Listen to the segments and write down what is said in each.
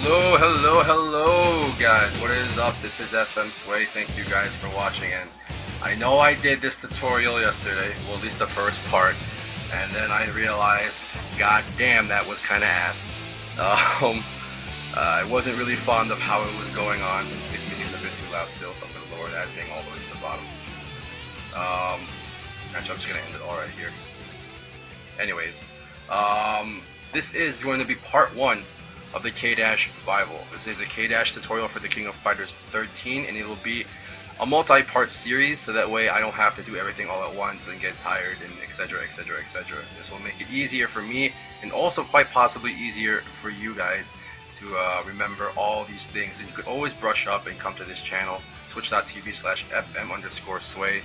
Hello guys, what is up? This is FM Sway. Thank you guys for watching, and I know I did this tutorial yesterday, well at least the first part, and then I realized, god damn, that was kinda ass. I wasn't really fond of how it was going on. It's a bit too loud still, so I'm gonna lower that thing all the way to the bottom. Actually, I'm just gonna end it all right here. Anyways, this is going to be part 1 of the K-Dash Revival. This is a K-Dash tutorial for the King of Fighters 13, and it will be a multi-part series, so that way I don't have to do everything all at once and get tired and etc, etc, etc. This will make it easier for me, and also quite possibly easier for you guys to remember all these things. And you could always brush up and come to this channel, twitch.tv/fm_sway,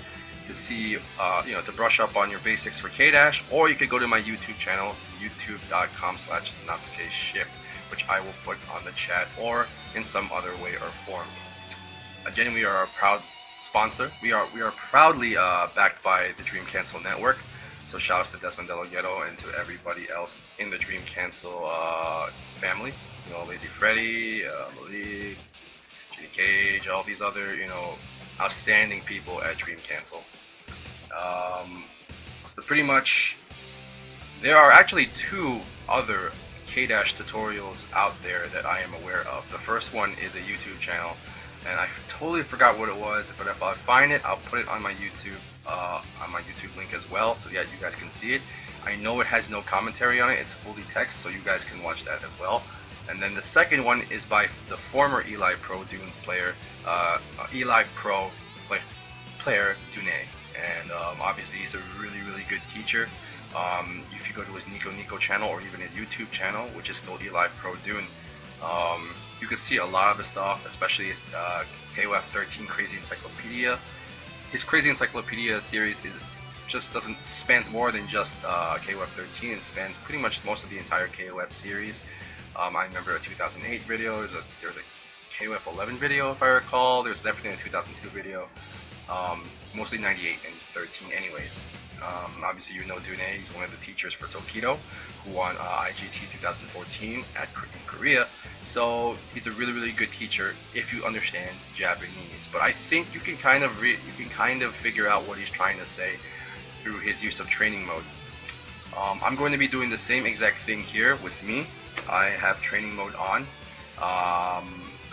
to see, to brush up on your basics for K-Dash, or you could go to my YouTube channel, youtube.com/NESTS, which I will put on the chat or in some other way or form. Again, we are a proud sponsor. We are proudly backed by the Dream Cancel Network. So shoutouts to Desmond Delgado and to everybody else in the Dream Cancel family. You know, Lazy Freddy, Malik, Ginny Cage, all these other, outstanding people at Dream Cancel. But pretty much, there are actually 2 other K-Dash tutorials out there that I am aware of. The first one is a YouTube channel, and I totally forgot what it was, but if I find it, I'll put it on my YouTube link as well, so yeah, you guys can see it. I know it has no commentary on it, it's fully text, so you guys can watch that as well. And then the second one is by the former Eli Pro Dune player, player Dune, and obviously he's a really good teacher. If you go to his Nico channel or even his YouTube channel, which is still Eli Pro Dune, you can see a lot of the stuff, especially his KOF 13 Crazy Encyclopedia. His Crazy Encyclopedia series spans more than just KOF 13. It spans pretty much most of the entire KOF series. I remember a 2008 video. There's a KOF 11 video, if I recall. There's definitely a 2002 video. Mostly 98 and 13 anyways. Obviously you know Dune, he's one of the teachers for Tokido, who won IGT 2014 in Korea. So he's a really good teacher if you understand Japanese. But I think you can kind of figure out what he's trying to say through his use of training mode. I'm going to be doing the same exact thing here with me. I have training mode on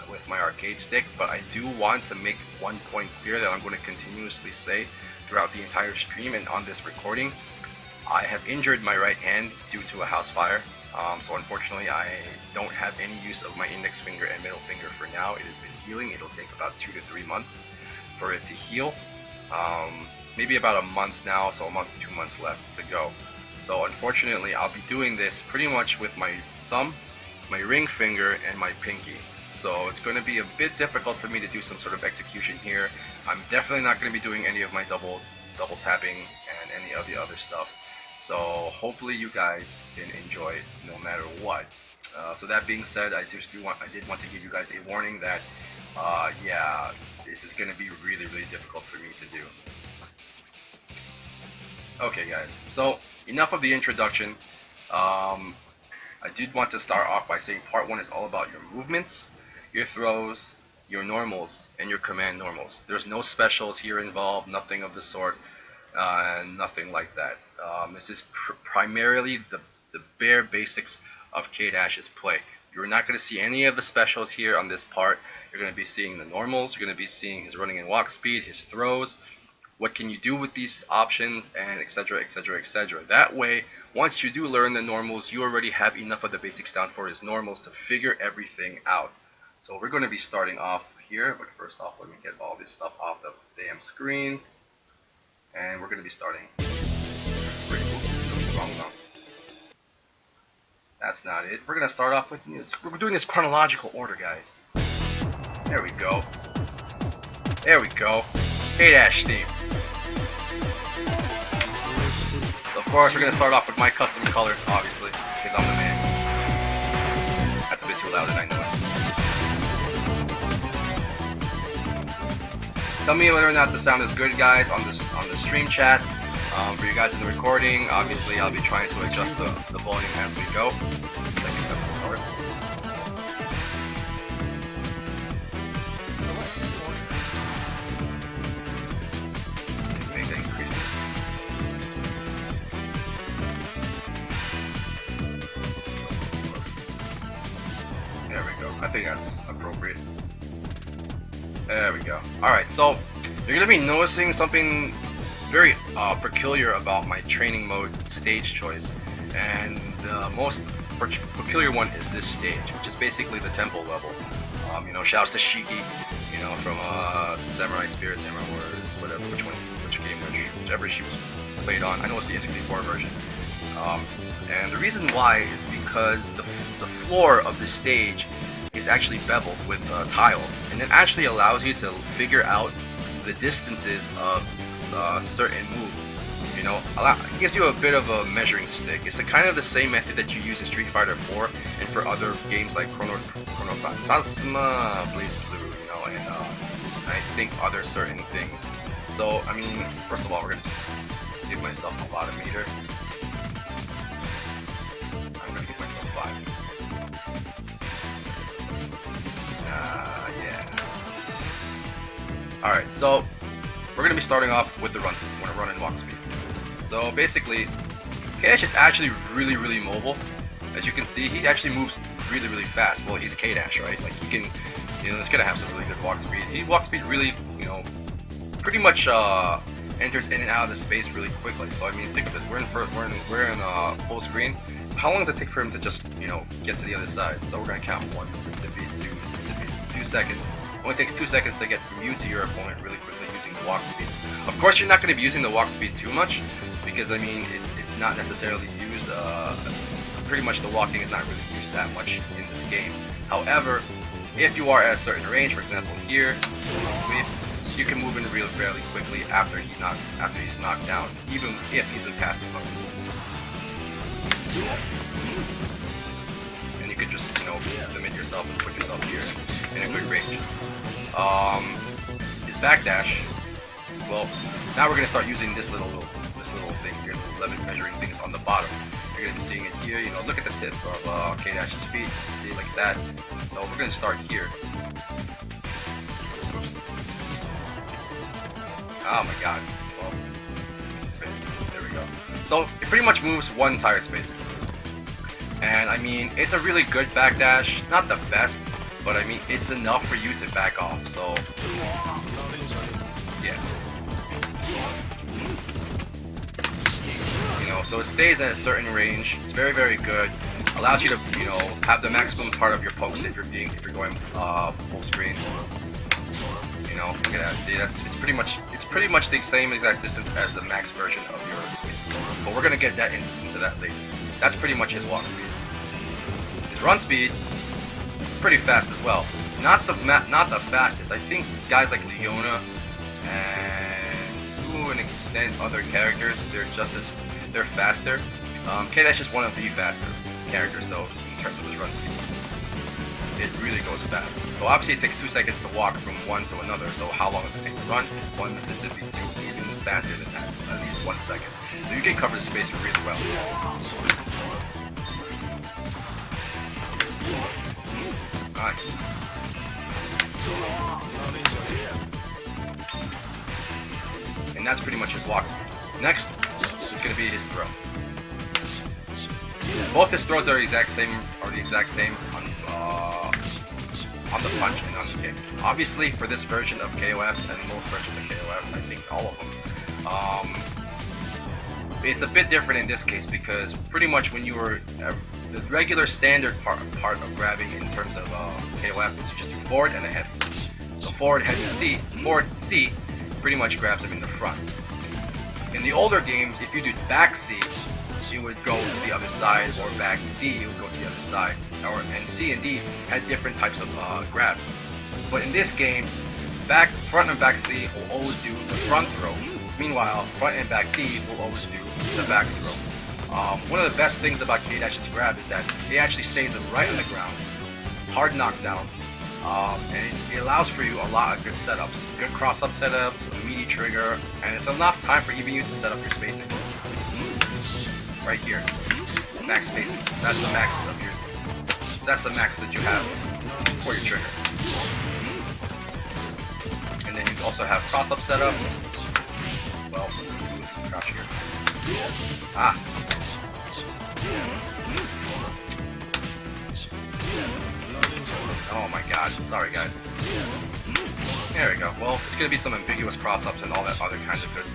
with my arcade stick, but I do want to make one point clear that I'm going to continuously say throughout the entire stream and on this recording. I have injured my right hand due to a house fire, so unfortunately I don't have any use of my index finger and middle finger for now. It has been healing. It'll take about 2 to 3 months for it to heal. Maybe about a month now, so a month, 2 months left to go. So unfortunately I'll be doing this pretty much with my thumb, my ring finger, and my pinky. So it's going to be a bit difficult for me to do some sort of execution here. I'm definitely not going to be doing any of my double tapping and any of the other stuff. So hopefully you guys can enjoy it no matter what. So that being said, I did want to give you guys a warning that yeah, this is going to be really difficult for me to do. Okay guys, so enough of the introduction. I did want to start off by saying part 1 is all about your movements, your throws, your normals, and your command normals. There's no specials here involved, nothing of the sort, nothing like that. This is primarily the bare basics of K-Dash's play. You're not going to see any of the specials here on this part. You're going to be seeing the normals, you're going to be seeing his running and walk speed, his throws, what can you do with these options, and etc, etc, etc. That way, once you do learn the normals, you already have enough of the basics down for his normals to figure everything out. So we're going to be starting off here, but first off, let me get all this stuff off the damn screen. And we're going to be starting. Wrong. That's not it. We're going to start off with, we're doing this chronological order, guys. There we go. K-Dash theme. So of course, we're going to start off with my custom color, obviously, because I'm the man. That's a bit too loud, and I know it. Tell me whether or not the sound is good, guys, on the stream chat. For you guys in the recording, obviously I'll be trying to adjust the volume as we go. Second, think that's appropriate. There we go. Alright, so you're going to be noticing something very peculiar about my training mode stage choice. And the most peculiar one is this stage, which is basically the temple level. You know, shouts to Shiki, you know, from Samurai Spirit, Samurai Warriors, whatever, whichever she was played on. I know it's the N64 version. And the reason why is because the floor of the stage is actually beveled with tiles, and it actually allows you to figure out the distances of certain moves. You know, it gives you a bit of a measuring stick. It's kind of the same method that you use in Street Fighter 4 and for other games like Chrono Plasma, Blaze Blue, you know, and I think other certain things. So, I mean, first of all, we're gonna just give myself a lot of meter. I'm gonna give myself 5. Yeah. Alright, so we're gonna be starting off with the run speed. We're gonna run and walk speed. So basically, K-Dash is actually really mobile. As you can see, he actually moves really fast. Well, he's K-Dash, right? Like, he can, you know, he's gonna have some really good walk speed. He walk speed really, you know, pretty much enters in and out of the space really quickly. So I mean, think of it. We're in full screen. So how long does it take for him to just, you know, get to the other side? So we're gonna count 1 Mississippi, 2 Mississippi, 2 seconds. It only takes 2 seconds to get from you to your opponent really quickly using the walk speed. Of course, you're not going to be using the walk speed too much, because I mean, it's not necessarily used. Pretty much the walking is not really used that much in this game. However, if you are at a certain range, for example here, you can move in fairly quickly after he's knocked down, even if he's in passive mode. And you could just, you know, limit yourself and put yourself here in a good range. His backdash. Well, now we're gonna start using this little thing here, the limit measuring things on the bottom. You're gonna be seeing it here. You know, look at the tip of K-Dash's feet. See it like that. So we're gonna start here. Oops. Oh my God. Well, there we go. So it pretty much moves one entire space. And I mean, it's a really good backdash. Not the best, but I mean, it's enough for you to back off. So yeah. You know, so it stays at a certain range. It's very good. Allows you to, you know, have the maximum part of your pokes if you're going full screen. You know, look at that. See, it's pretty much the same exact distance as the max version of your speed. But we're gonna get that into that later. That's pretty much his walk speed. His run speed, pretty fast as well. Not the fastest. I think guys like Leona and to an extent other characters, they're faster. K-Dash is one of the faster characters though in terms of his run speed. It really goes fast. So obviously it takes 2 seconds to walk from one to another. So how long does it take to run? 1 Mississippi, 2, even faster than that, at least 1 second. So you can cover the space really well. Alright. And that's pretty much his walk speed. Next is going to be his throw. Both his throws are the exact same on the punch and on the kick. Obviously, for this version of KOF and most versions of KOF, I think all of them, it's a bit different in this case because pretty much when you were the regular standard part of grabbing in terms of KOF is you just do forward and a heavy. So forward heavy C, forward C, pretty much grabs him in the front. In the older games, if you do back C, it would go to the other side, or back D, it would go to the other side. And C and D had different types of grabs. But in this game, front and back C will always do the front throw. Meanwhile, front and back D will always do the back throw. One of the best things about K-Dash's grab is that it actually stays right on the ground, hard knockdown, and it allows for you a lot of good setups, good cross-up setups, a meaty trigger, and it's enough time for even you to set up your spacing. Right here, max spacing. That's the max that you have for your trigger. And then you also have cross-up setups. Well, crouch here. Ah. Oh my god, sorry guys. There we go. Well, it's gonna be some ambiguous cross-ups and all that other kinds of good,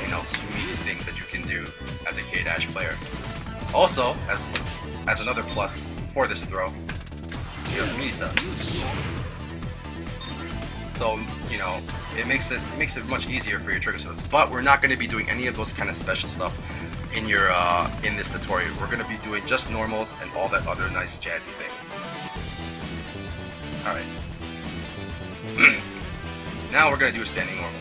you know, unique things that you can do as a K-Dash player. Also, as another plus for this throw, you have mini subs. So, you know, it makes it much easier for your trigger subs. But we're not going to be doing any of those kind of special stuff in your in this tutorial. We're going to be doing just normals and all that other nice jazzy thing. All right. Now we're going to do a standing normal.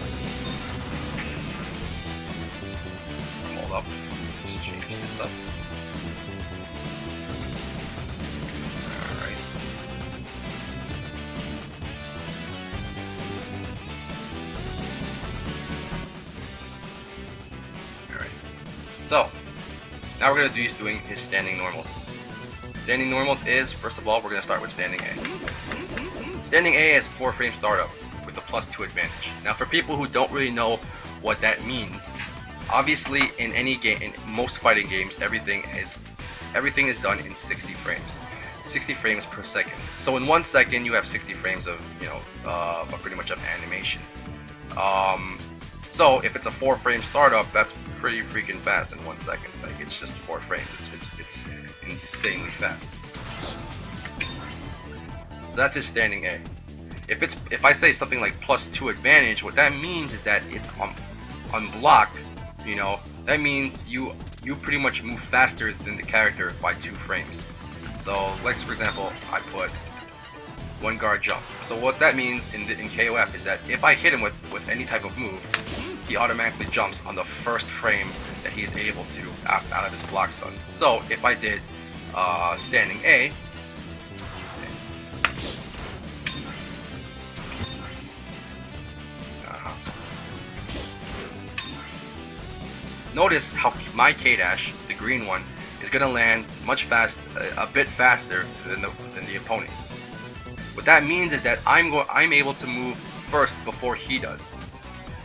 Hold up. Just change this up. Alright. Alright. So, now we're going to do doing his standing normals. Standing normals is, first of all, we're going to start with standing A. Standing A is 4-frame startup with a +2 advantage. Now for people who don't really know what that means, obviously in any game, in most fighting games, everything is done in 60 frames. 60 frames per second. So in 1 second you have 60 frames of, you know, pretty much of animation. So if it's a 4-frame startup, that's pretty freaking fast in 1 second. Like, it's just 4 frames. It's insanely fast. So that's his standing A. If I say something like +2 advantage, what that means is that it's on block, you know, that means you pretty much move faster than the character by 2 frames. So, like for example, I put 1 guard jump. So what that means in KOF is that if I hit him with any type of move, he automatically jumps on the first frame that he is able to out of his block stun. So if I did standing A, notice how my K-Dash, the green one, is going to land a bit faster than the opponent. What that means is that I'm able to move first before he does.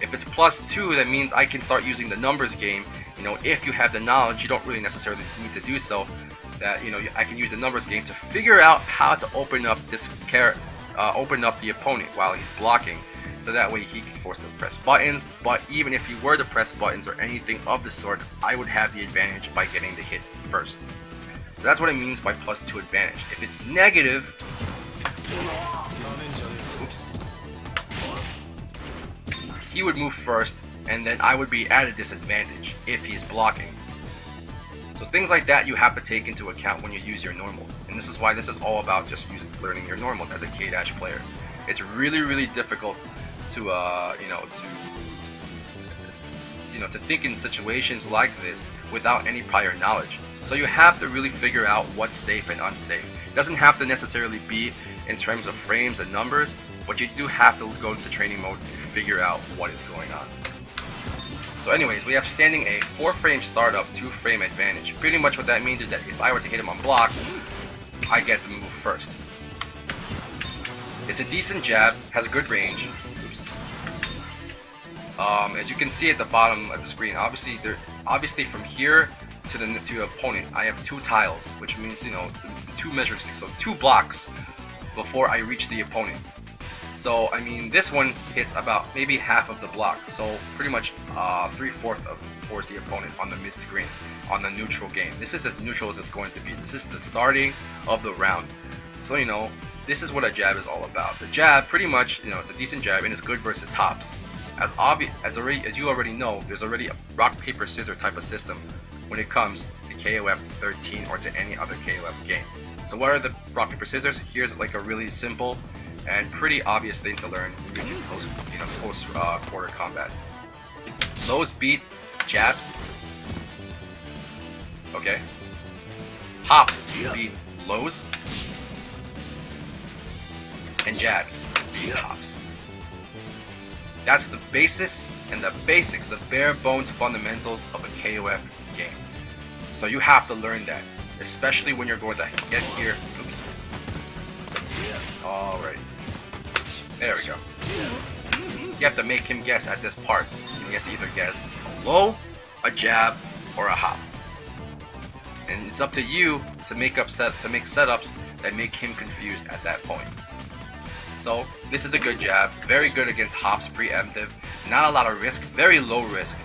If it's +2, that means I can start using the numbers game. You know, if you have the knowledge, you don't really necessarily need to do so. That, you know, I can use the numbers game to figure out how to open up open up the opponent while he's blocking, so that way he can force to press buttons. But even if he were to press buttons or anything of the sort, I would have the advantage by getting the hit first. So that's what it means by +2 advantage. If it's negative, oops, he would move first, and then I would be at a disadvantage if he's blocking. So things like that you have to take into account when you use your normals, and this is why this is all about just learning your normals as a K-Dash player. It's really difficult to to think in situations like this without any prior knowledge. So you have to really figure out what's safe and unsafe. It doesn't have to necessarily be in terms of frames and numbers, but you do have to go to training mode and figure out what is going on. So anyways, we have standing A, 4-frame startup, 2-frame advantage. Pretty much what that means is that if I were to hit him on block, I get to move first. It's a decent jab, has a good range. Oops. As you can see at the bottom of the screen, obviously from here to the opponent, I have 2 tiles, which means, you know, 2 measuring sticks, so 2 blocks before I reach the opponent. So I mean, this one hits about maybe half of the block, so pretty much 3/4 towards the opponent on the mid screen, on the neutral game. This is as neutral as it's going to be. This is the starting of the round. So, you know, this is what a jab is all about. The jab, pretty much, you know, it's a decent jab and it's good versus hops. As you already know, there's already a rock paper scissors type of system when it comes to KOF 13 or to any other KOF game. So what are the rock paper scissors? Here's like a really simple and pretty obvious thing to learn when you do post quarter combat. Lows beat jabs. Okay. Hops beat lows. And jabs beat hops. That's the basis and the basics, the bare bones fundamentals of a KOF game. So you have to learn that, especially when you're going to get here. Alright. There we go. You have to make him guess at this part. He has to either guess a low, a jab, or a hop. And it's up to you to make setups that make him confused at that point. So this is a good jab, very good against hops, preemptive, not a lot of risk, very low risk.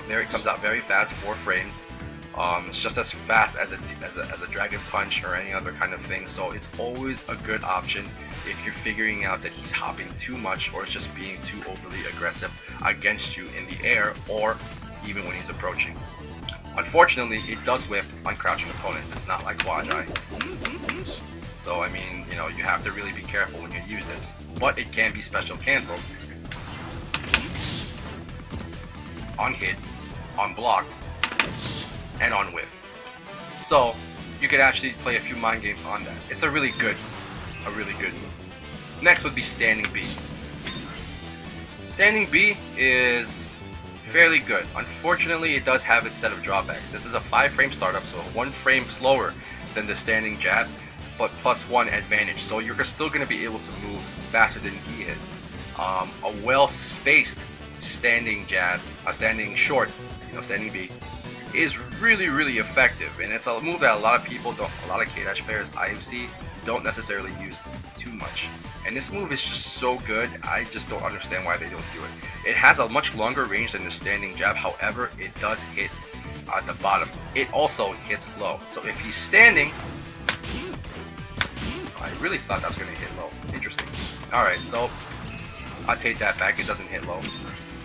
There it comes out very fast, 4 frames. It's just as fast as a dragon punch or any other kind of thing. So it's always a good option if you're figuring out that he's hopping too much or just being too overly aggressive against you in the air or even when he's approaching. Unfortunately, it does whiff on crouching opponent. It's not like quasi. So I mean, you know, you have to really be careful when you use this. But it can be special canceled on hit, on block, and on whiff. So you could actually play a few mind games on that. It's a really good move. Next would be standing B. Standing B is fairly good. Unfortunately, it does have its set of drawbacks. This is a 5-frame startup, so 1 frame slower than the standing jab, but +1 advantage. So you're still going to be able to move faster than he is. A well-spaced standing jab, a standing short, you know, standing B, is really effective, and it's a move that a lot of people don't, a lot of K-Dash players I've seen don't necessarily use too much. And this move is just so good, I just don't understand why they don't do it. It has a much longer range than the standing jab, however, it does hit at the bottom. It also hits low. So if he's standing, I really thought that was going to hit low. Interesting. Alright, so I'll take that back, it doesn't hit low.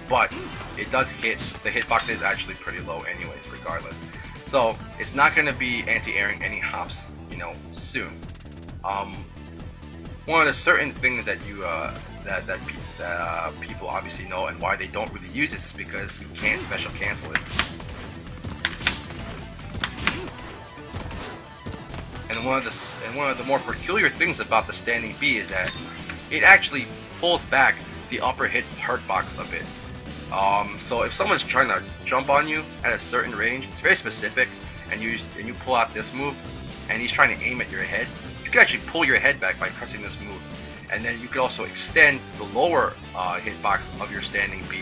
But it does hit, the hitbox is actually pretty low anyways, regardless. So it's not going to be anti-airing any hops, you know, soon. One of the certain things that you people obviously know and why they don't really use this is because you can't special cancel it. And one of the more peculiar things about the standing B is that it actually pulls back the upper hurt box a bit. So if someone's trying to jump on you at a certain range, it's very specific, and you pull out this move, and he's trying to aim at your head, you can actually pull your head back by pressing this move, and then you can also extend the lower hitbox of your standing B,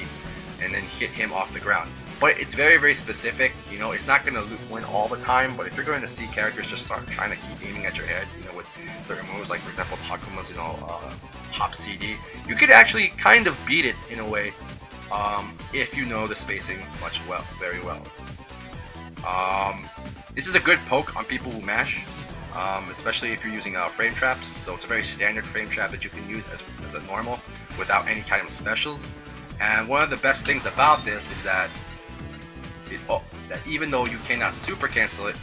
and then hit him off the ground. But it's very specific. You know, it's not going to win all the time, but if you're going to see characters just start trying to keep aiming at your head, you know, with certain moves, like for example Takuma's, you know, hop CD, you could actually kind of beat it in a way. If you know the spacing very well. This is a good poke on people who mash, especially if you're using frame traps. So it's a very standard frame trap that you can use as a normal without any kind of specials. And one of the best things about this is that that even though you cannot super cancel it,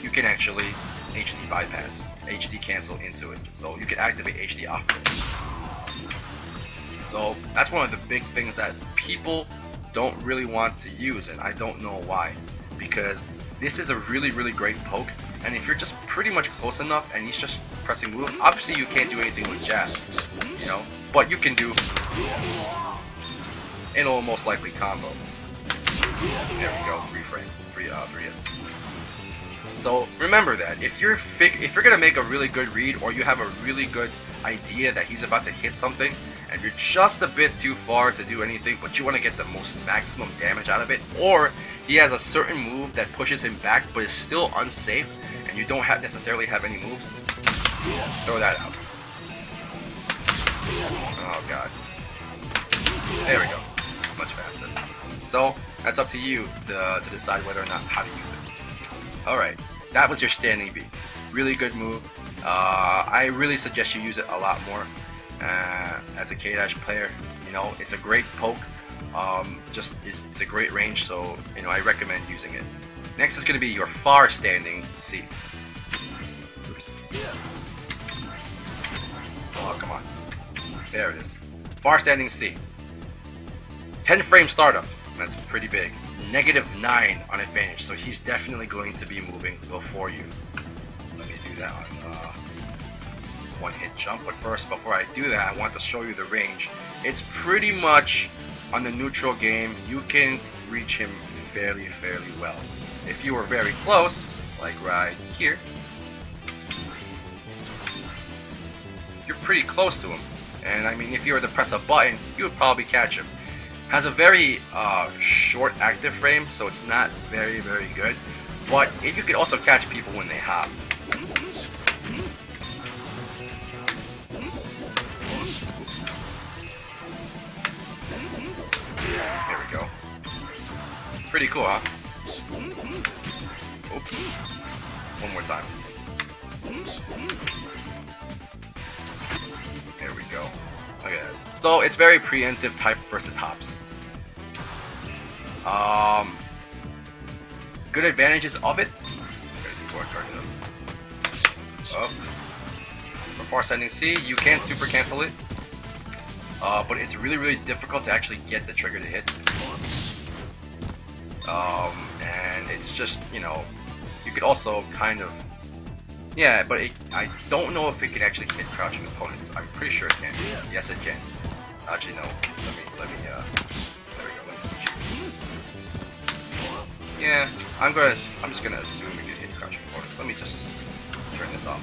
you can actually HD bypass, HD cancel into it. So you can activate HD off of it. So that's one of the big things that people don't really want to use, and I don't know why. Because this is a really great poke, and if you're just pretty much close enough and he's just pressing moves, obviously you can't do anything with jab, you know, but you can do, it'll most likely combo. There we go, 3 hits. So remember that if you're gonna make a really good read, or you have a really good idea that he's about to hit something, and you're just a bit too far to do anything, but you want to get the most maximum damage out of it, or he has a certain move that pushes him back but is still unsafe, and you don't necessarily have any moves, throw that out. Oh god. There we go. Much faster. So that's up to you to decide whether or not how to use it. Alright, that was your standing B. Really good move. I really suggest you use it a lot more. As a K-Dash player, you know, it's a great poke, it's a great range, so, you know, I recommend using it. Next is going to be your far standing C. Oops. Oh, come on. There it is. Far standing C. 10 frame startup, that's pretty big. -9 on advantage, so he's definitely going to be moving before you. Let me do that on one hit jump, but first, before I do that, I want to show you the range. It's pretty much on the neutral game, you can reach him fairly well. If you were very close, like right here, you're pretty close to him, and I mean, if you were to press a button, you would probably catch him. Has a very short active frame, so it's not very good, but you can also catch people when they hop. Pretty cool, huh? Oops. One more time. There we go. Okay. So it's very preemptive type versus hops. Good advantages of it. Up. For far standing C, you can super cancel it. But it's really difficult to actually get the trigger to hit. And it's just, you know, you could also kind of, yeah, but I don't know if it can actually hit crouching opponents. I'm pretty sure it can. Yes, it can. Actually, no. Let me, there we go. Yeah, I'm just gonna assume it can hit crouching opponents. Let me just turn this off.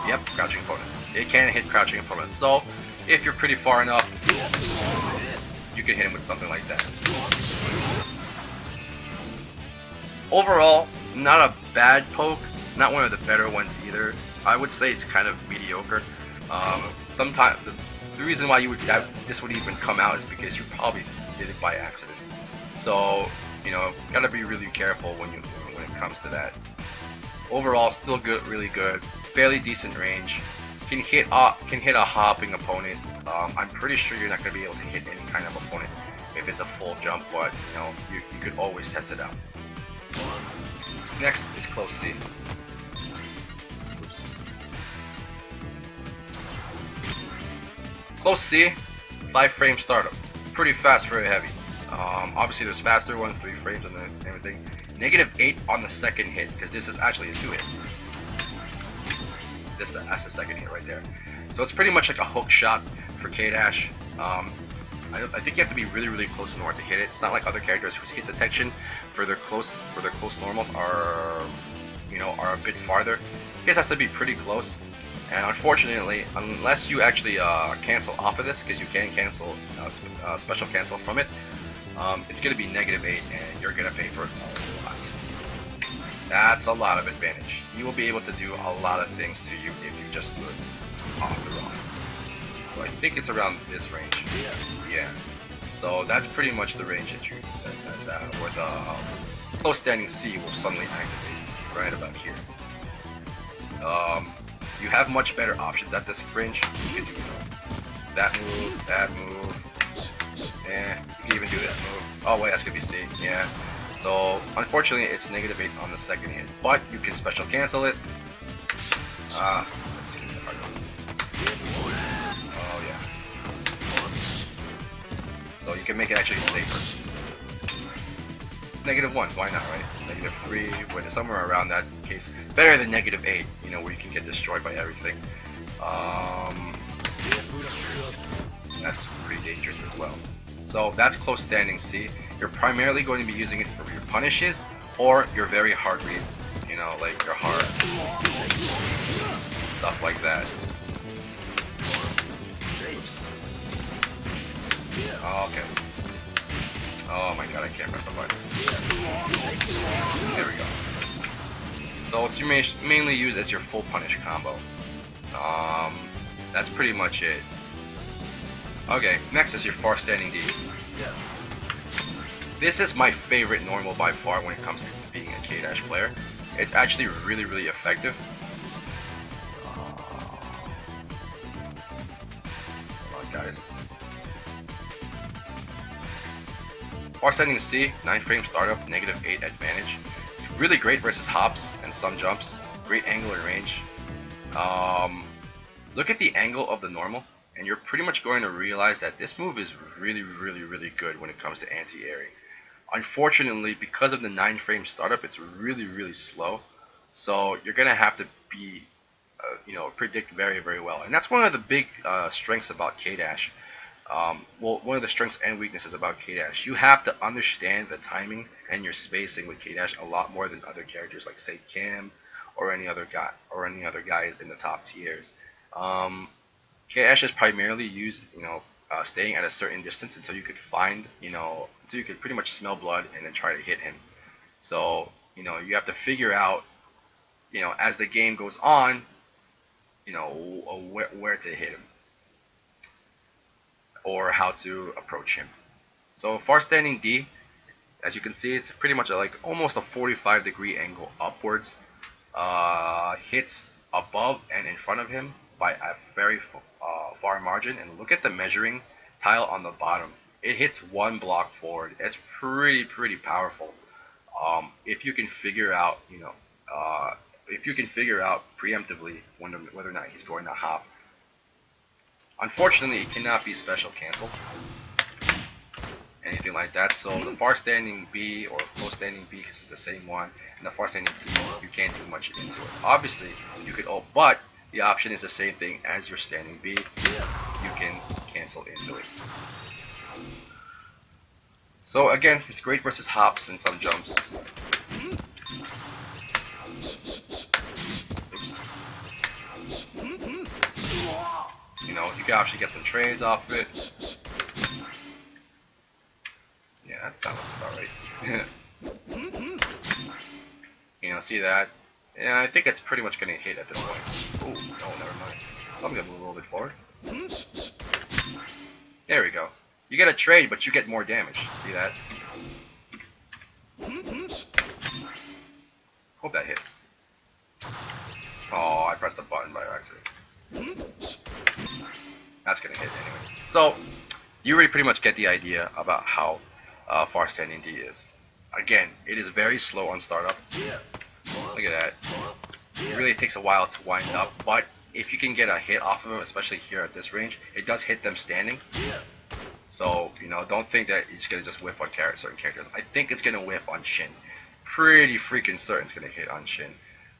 Yep, crouching opponents. It can hit crouching opponents. So, if you're pretty far enough, you can hit him with something like that. Overall, not a bad poke, not one of the better ones either. I would say it's kind of mediocre. Sometimes the reason why this would even come out is because you probably did it by accident. So, you know, gotta be really careful when it comes to that. Overall, still good, really good, fairly decent range. Can hit a hopping opponent. I'm pretty sure you're not gonna be able to hit any kind of opponent if it's a full jump, but you know, you could always test it out. Next is close C. Oops. Close C, 5-frame startup. Pretty fast for a heavy. Obviously there's faster ones, 3 frames and everything. -8 on the second hit, because this is actually a 2-hit. That's the second hit right there. So it's pretty much like a hook shot for K-Dash. I think you have to be really close in order to hit it. It's not like other characters whose hit detection for their close normals are a bit farther. His has to be pretty close. And unfortunately, unless you actually cancel off of this, because you can cancel special cancel from it, it's going to be -8, and you're going to pay for it a lot. That's a lot of advantage. You will be able to do a lot of things to you if you just do it off the wrong. So I think it's around this range. Yeah. So that's pretty much the range that where the close standing C will suddenly activate, right about here. You have much better options at this range. You can do that move, and you can even do this move. Oh wait, that's gonna be C. Yeah. So unfortunately, it's -8 on the second hit, but you can special cancel it. Let's see if I go. Oh yeah. So you can make it actually safer. -1, why not, right? -3, when somewhere around that case. Better than -8, you know, where you can get destroyed by everything. That's pretty dangerous as well. So that's close standing C. You're primarily going to be using it for your punishes or your very hard reads. You know, like your hard stuff like that. Oops. Oh, okay. Oh my god, I can't press the button. There we go. So it's mainly used as your full punish combo. That's pretty much it. Okay, next is your far standing D. This is my favorite normal by far when it comes to being a K-Dash player. It's actually really effective. Hold on, guys. Far standing C, 9-frame startup, -8 advantage. It's really great versus hops and some jumps. Great angle and range. Look at the angle of the normal, and you're pretty much going to realize that this move is really good when it comes to anti-airing. Unfortunately, because of the 9-frame startup, it's really slow. So you're gonna have to be, predict very well, and that's one of the big strengths about K-Dash. Well, one of the strengths and weaknesses about K-Dash. You have to understand the timing and your spacing with K-Dash a lot more than other characters like say Cam or any other guys in the top tiers. K-Dash is primarily used, staying at a certain distance until you could until you could pretty much smell blood and then try to hit him. So, you have to figure out, as the game goes on, where to hit him or how to approach him. So far standing D, As you can see, it's pretty much like almost a 45-degree angle upwards. Hits above and in front of him by a very far margin. And look at the measuring tile on the bottom. It hits one block forward. It's pretty powerful. If you can figure out, preemptively whether or not he's going to hop. Unfortunately, it cannot be special canceled, anything like that. So the far standing B or close standing B is the same one, and the far standing D, you can't do much into it. Obviously, you could, but the option is the same thing as your standing B. You can cancel into it. So again, it's great versus hops and some jumps. You can actually get some trades off of it. Yeah, that looks about right. See that? Yeah, I think it's pretty much going to hit at this point. Oh, no, never mind. I'm going to move a little bit forward. There we go. You get a trade, but you get more damage. See that? Hope that hits. Oh, I pressed the button by accident. That's gonna hit anyway. So, you already pretty much get the idea about how far standing D is. Again, it is very slow on startup. Look at that. It really takes a while to wind up, but if you can get a hit off of him, especially here at this range, it does hit them standing. So, don't think that it's gonna just whiff on certain characters. I think it's gonna whiff on Shin. Pretty freaking certain it's gonna hit on Shin.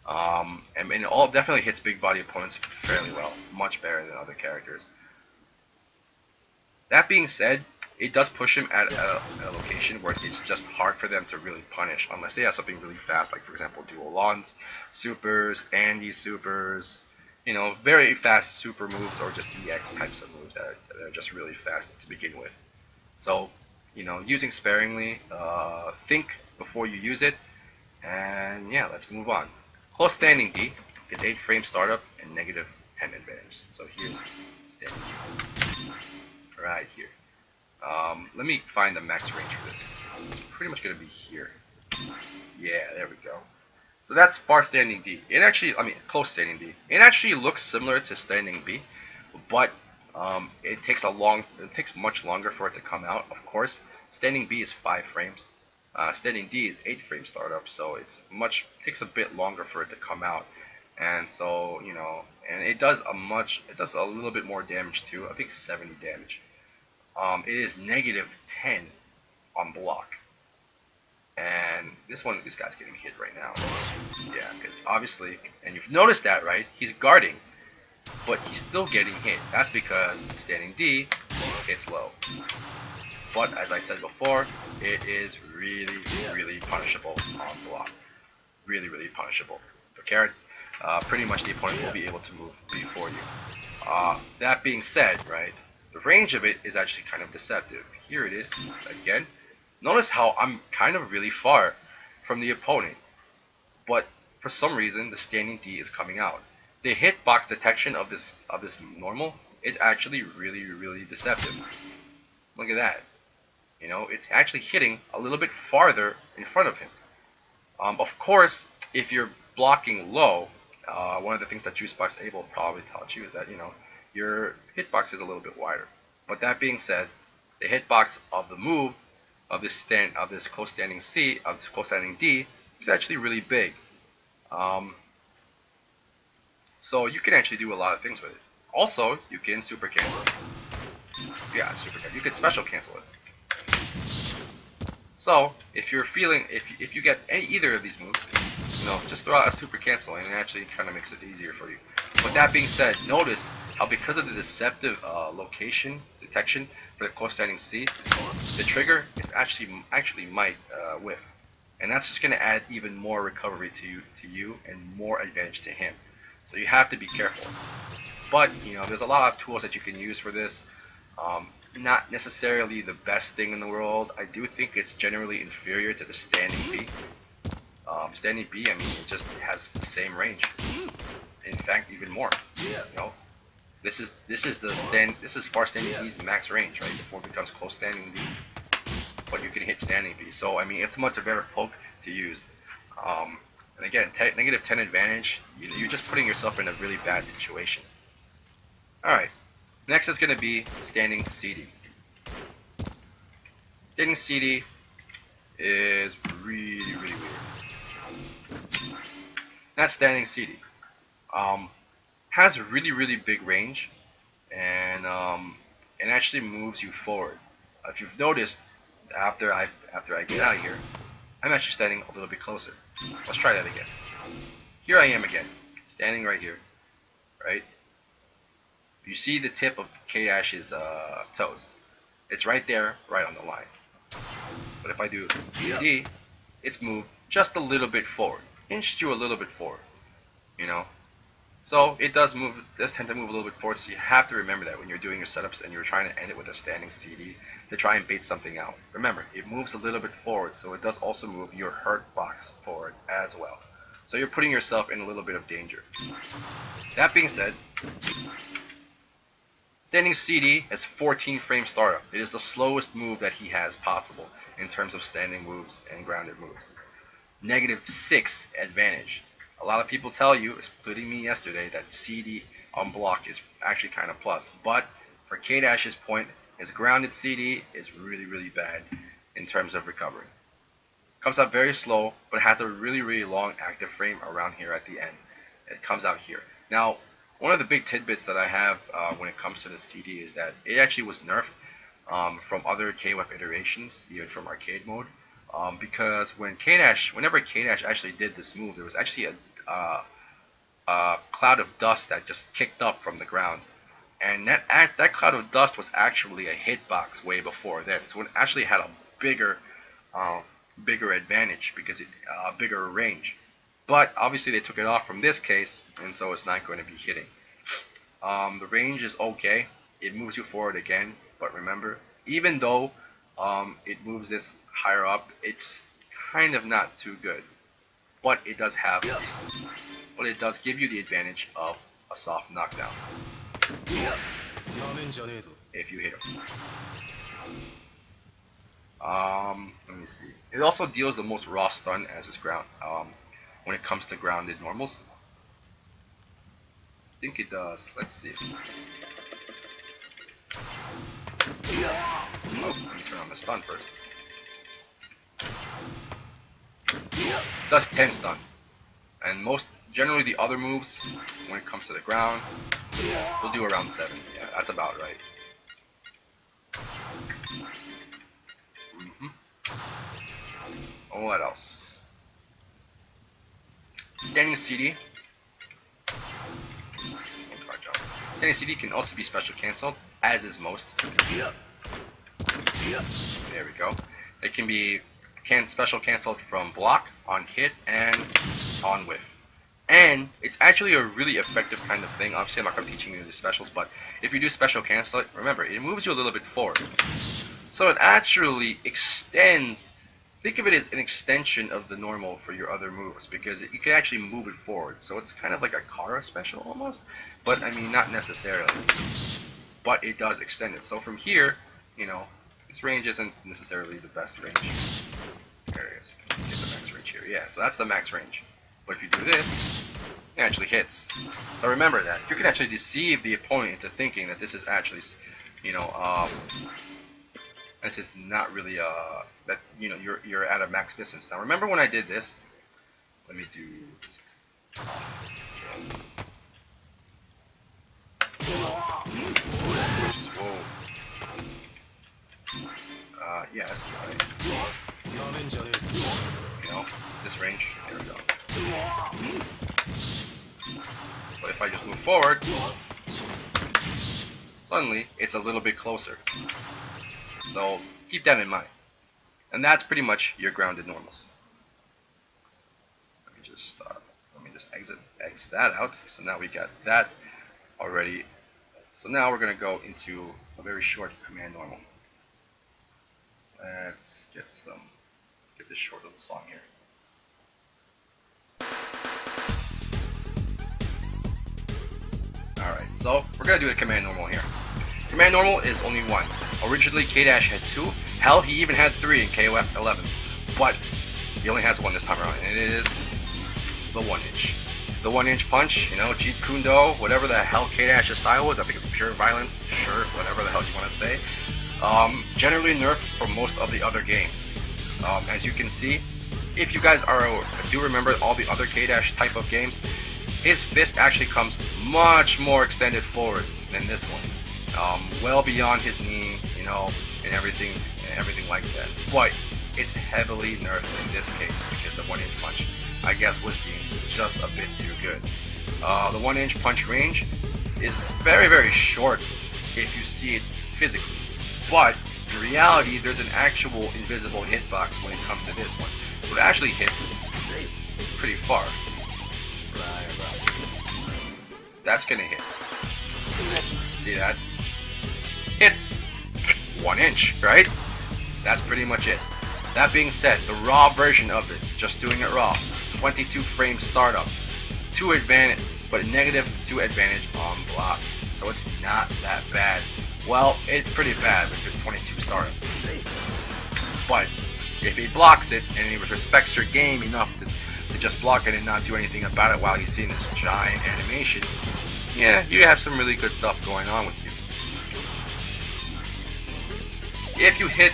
And it all definitely hits big body opponents fairly well, much better than other characters. That being said, it does push him at a location where it's just hard for them to really punish unless they have something really fast, like for example Dual Lons, Supers, Andy Supers, very fast super moves, or just EX types of moves that are just really fast to begin with. So, using sparingly, think before you use it, and yeah, let's move on. Close standing D is 8 frame startup and negative 10 advantage. So here's standing D. Right here. Let me find the max range for this. It's pretty much going to be here. Yeah, there we go. So that's far standing D. Close standing D. It actually looks similar to standing B, but it takes much longer for it to come out. Of course, standing B is 5 frames. Standing D is 8 frame startup, so takes a bit longer for it to come out, and so and it does a little bit more damage too. I think 70 damage. It is negative 10 on block, and this guy's getting hit right now. Yeah, because obviously, and you've noticed that, right? He's guarding, but he's still getting hit. That's because standing D hits low. But as I said before, it is really punishable on block. Really punishable. Okay, pretty much the opponent will be able to move before you. That being said, right, the range of it is actually kind of deceptive. Here it is again. Notice how I'm kind of really far from the opponent, but for some reason the standing D is coming out. The hitbox detection of this normal is actually really deceptive. Look at that. It's actually hitting a little bit farther in front of him. Of course, if you're blocking low, one of the things that Juicebox Able probably taught you is that your hitbox is a little bit wider. But that being said, the hitbox of the move of this close standing D is actually really big. So you can actually do a lot of things with it. Also, you can super cancel it. Yeah, super cancel. You can special cancel it. So if you get either of these moves, just throw out a super cancel, and it actually kind of makes it easier for you. But that being said, notice how because of the deceptive location detection for the close standing C, the trigger is actually might whiff, and that's just going to add even more recovery to you and more advantage to him. So you have to be careful. But there's a lot of tools that you can use for this. Not necessarily the best thing in the world. I do think it's generally inferior to the standing B. Standing B, it just has the same range. In fact, even more. This is far standing D's max range, right? Before it becomes close standing D. but you can hit standing V. So I mean, it's a much better poke to use. And again, negative 10 advantage, you're just putting yourself in a really bad situation. Alright, next is going to be standing CD. Standing CD is really weird. That's standing CD. Has really big range, and it actually moves you forward. If you've noticed, after I get out of here, I'm actually standing a little bit closer. Let's try that again. Here I am again, standing right here, right? You see the tip of K-Dash's toes. It's right there, right on the line. But if I do CD, it's moved just a little bit forward, inched you a little bit forward, you know. So it does tend to move a little bit forward. So you have to remember that when you're doing your setups and you're trying to end it with a standing CD to try and bait something out. Remember, it moves a little bit forward, so it does also move your hurt box forward as well. So you're putting yourself in a little bit of danger. That being said, standing CD has 14 frame startup. It is the slowest move that he has possible in terms of standing moves and grounded moves. Negative 6 advantage. A lot of people tell you, including me yesterday, that CD on block is actually kind of plus. But for K-Dash's point, his grounded CD is really bad in terms of recovery. Comes out very slow, but has a really long active frame around here at the end. It comes out here. Now, one of the big tidbits that I have when it comes to the CD is that it actually was nerfed from other KOF iterations, even from arcade mode. Because whenever K-Dash actually did this move, there was actually a cloud of dust that just kicked up from the ground, and that cloud of dust was actually a hitbox way before then. So it actually had a bigger advantage because it bigger range. But obviously they took it off from this case, and so it's not going to be hitting. The range is okay. It moves you forward again, but remember, even though it moves this higher up, it's kind of not too good. But it does give you the advantage of a soft knockdown if you hit him. Let me see. It also deals the most raw stun as its ground when it comes to grounded normals. I think it does. Let's see. Oh, let me turn on the stun first. Does 10 stun, and generally the other moves when it comes to the ground will do around 7. Yeah, that's about right. What else? Standing CD. Standing CD can also be special cancelled, as is most. There we go. It can be special cancelled from block, on hit, and on whiff. And it's actually a really effective kind of thing. Obviously, I'm not going to be teaching you the specials, but if you do special cancel it, remember, it moves you a little bit forward. So it actually extends. Think of it as an extension of the normal for your other moves, because you can actually move it forward. So it's kind of like a Kara special almost, but I mean, not necessarily. But it does extend it. So from here, you know, this range isn't necessarily the best range. There it is. Get the max range here. Yeah, so that's the max range. But if you do this, it actually hits. So remember that. You can actually deceive the opponent into thinking that this is actually, you know, this is not really, that, you know, you're at a max distance. Now remember when I did this? Let me do just... Oops, whoa. Yeah, that's about it. You know, this range, there we go. But if I just move forward, suddenly it's a little bit closer. So keep that in mind. And that's pretty much your grounded normals. Let me just exit that out. So now we got that already. So now we're going to go into a very short command normal. Let's get this short little song here. Alright, so we're going to do a command normal here. Command normal is only one. Originally K-Dash had 2, Hell, he even had 3 in KOF 11, but he only has 1 this time around, and it is the 1-inch. The 1-inch punch, you know, Jeet Kune Do, whatever the hell K-Dash's style was. I think it's pure violence, sure, whatever the hell you want to say. Generally nerfed from most of the other games. As you can see, if you guys do remember all the other K-Dash type of games, his fist actually comes much more extended forward than this one. Well beyond his knee, you know, and everything like that. But it's heavily nerfed in this case because the 1-inch punch, I guess, was deemed just a bit too good. The 1-inch punch range is very, very short if you see it physically, but in reality, there's an actual invisible hitbox when it comes to this one. So it actually hits pretty far. That's gonna hit. See that? Hits 1 inch, right? That's pretty much it. That being said, the raw version of this, just doing it raw, 22 frame startup, 2 advantage, but -2 advantage on block. So it's not that bad. Well, it's pretty bad if it's 22 startup. But if he blocks it and he respects your game enough to just block it and not do anything about it while he's seeing this giant animation, yeah, you have some really good stuff going on with you. If you hit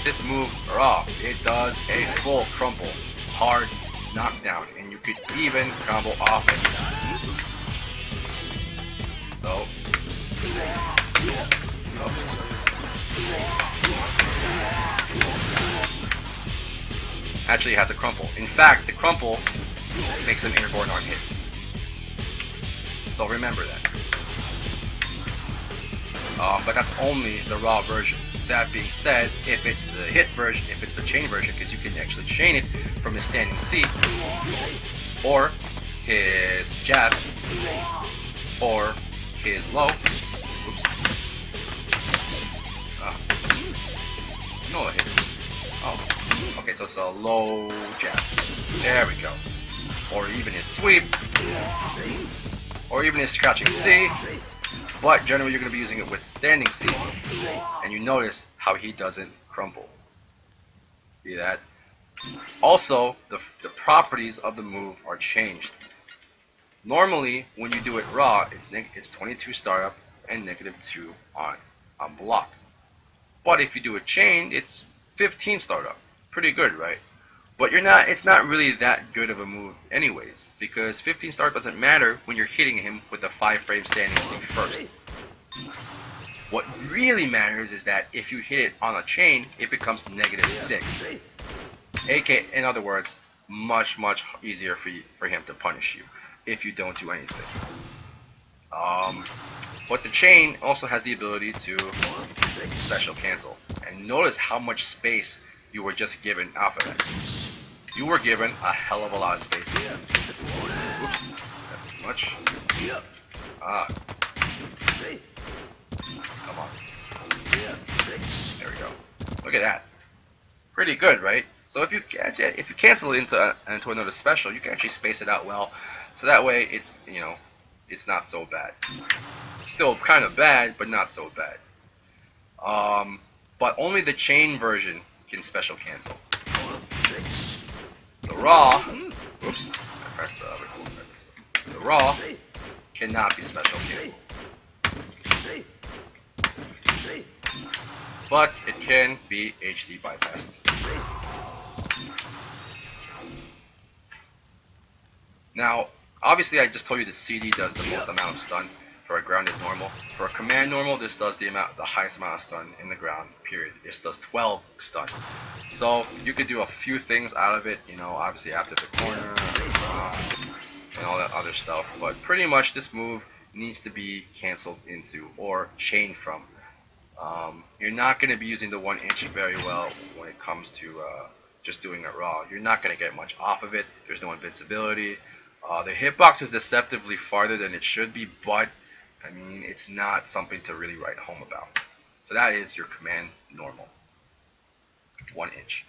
this move raw, it does a full crumple, hard knockdown, and you could even combo off it. So, actually has a crumple. In fact, the crumple makes an airborne on hit. So remember that. But that's only the raw version. That being said, if it's the hit version, if it's the chain version, because you can actually chain it from his standing C, or his jab, or his low. Oops. No hit. Oh. Okay, so it's a low jab. There we go. Or even his sweep. Or even his scratching C. But generally you're going to be using it with standing C. And you notice how he doesn't crumple. See that? Also, the properties of the move are changed. Normally, when you do it raw, it's 22 startup and -2 on block. But if you do it chained, it's 15 startup. Pretty good, right? But it's not really that good of a move anyways, because 15 startup doesn't matter when you're hitting him with a 5-frame standing C first. What really matters is that if you hit it on a chain, it becomes -6. AK, in other words, much easier for him to punish you if you don't do anything. But the chain also has the ability to special cancel. And notice how much space you were just given off of that. You were given a hell of a lot of space. Oops, that's too much. Come on. There we go. Look at that. Pretty good, right? So if you cancel it into another special, you can actually space it out well. So that way it's not so bad. Still kind of bad, but not so bad. But only the chain version can special cancel. The raw, oops, I pressed the other one. The raw cannot be special cancel. But it can be HD bypassed. Now, obviously I just told you the CD does the most amount of stun for a grounded normal. For a command normal, this does the highest amount of stun in the ground, period. This does 12 stun. So you could do a few things out of it, obviously after the corner, and all that other stuff. But pretty much this move needs to be canceled into or chained from. You're not going to be using the 1-inch very well when it comes to just doing it raw. You're not going to get much off of it. There's no invincibility. The hitbox is deceptively farther than it should be, but I mean, it's not something to really write home about. So that is your command normal. 1-inch.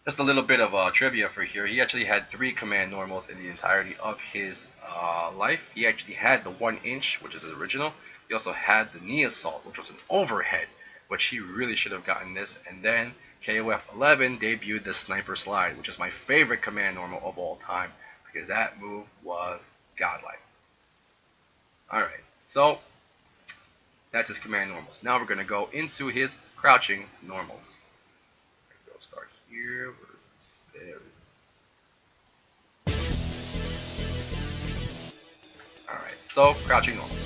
Just a little bit of trivia for here. He actually had 3 command normals in the entirety of his life. He actually had the 1-inch, which is the original. He also had the knee assault, which was an overhead. which he really should have gotten this. And then KOF11 debuted the Sniper Slide, which is my favorite command normal of all time, because that move was godlike. Alright, so that's his command normals. Now we're going to go into his crouching normals. Go start here. Where is this? There it is. Alright, so crouching normals.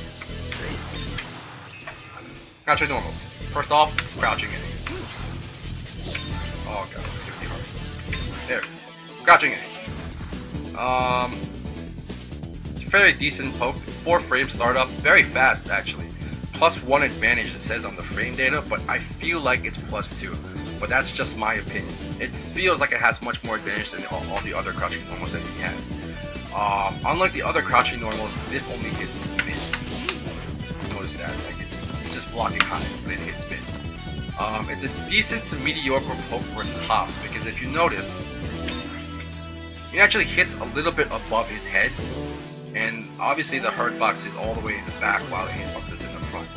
Crouching normals. First off, crouching in. Oh god, this is gonna be hard. There. Crouching in. It's a fairly decent poke. 4 frame startup. Very fast actually. +1 advantage it says on the frame data, but I feel like it's +2. But that's just my opinion. It feels like it has much more advantage than all the other crouching normals that we have. Unlike the other crouching normals, this only hits mid. Notice that, like it's just blocking high, but it hits mid. It's a decent to mediocre poke versus hops, because if you notice, it actually hits a little bit above his head, and obviously the hurt box is all the way in the back while the hitbox is in the front.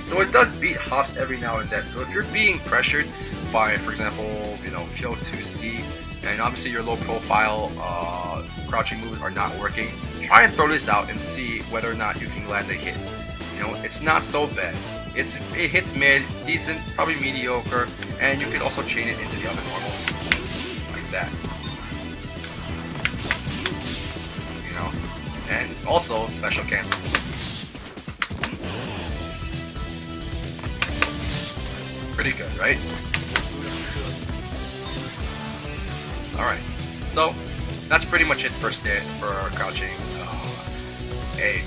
So it does beat hops every now and then. So if you're being pressured by, for example, KO2C, and obviously your low profile crouching moves are not working, try and throw this out and see whether or not you can land a hit. It's not so bad. It hits mid, it's decent, probably mediocre, and you can also chain it into the other normals like that. And it's also special cancel. Pretty good, right? Alright, so that's pretty much it for crouching A.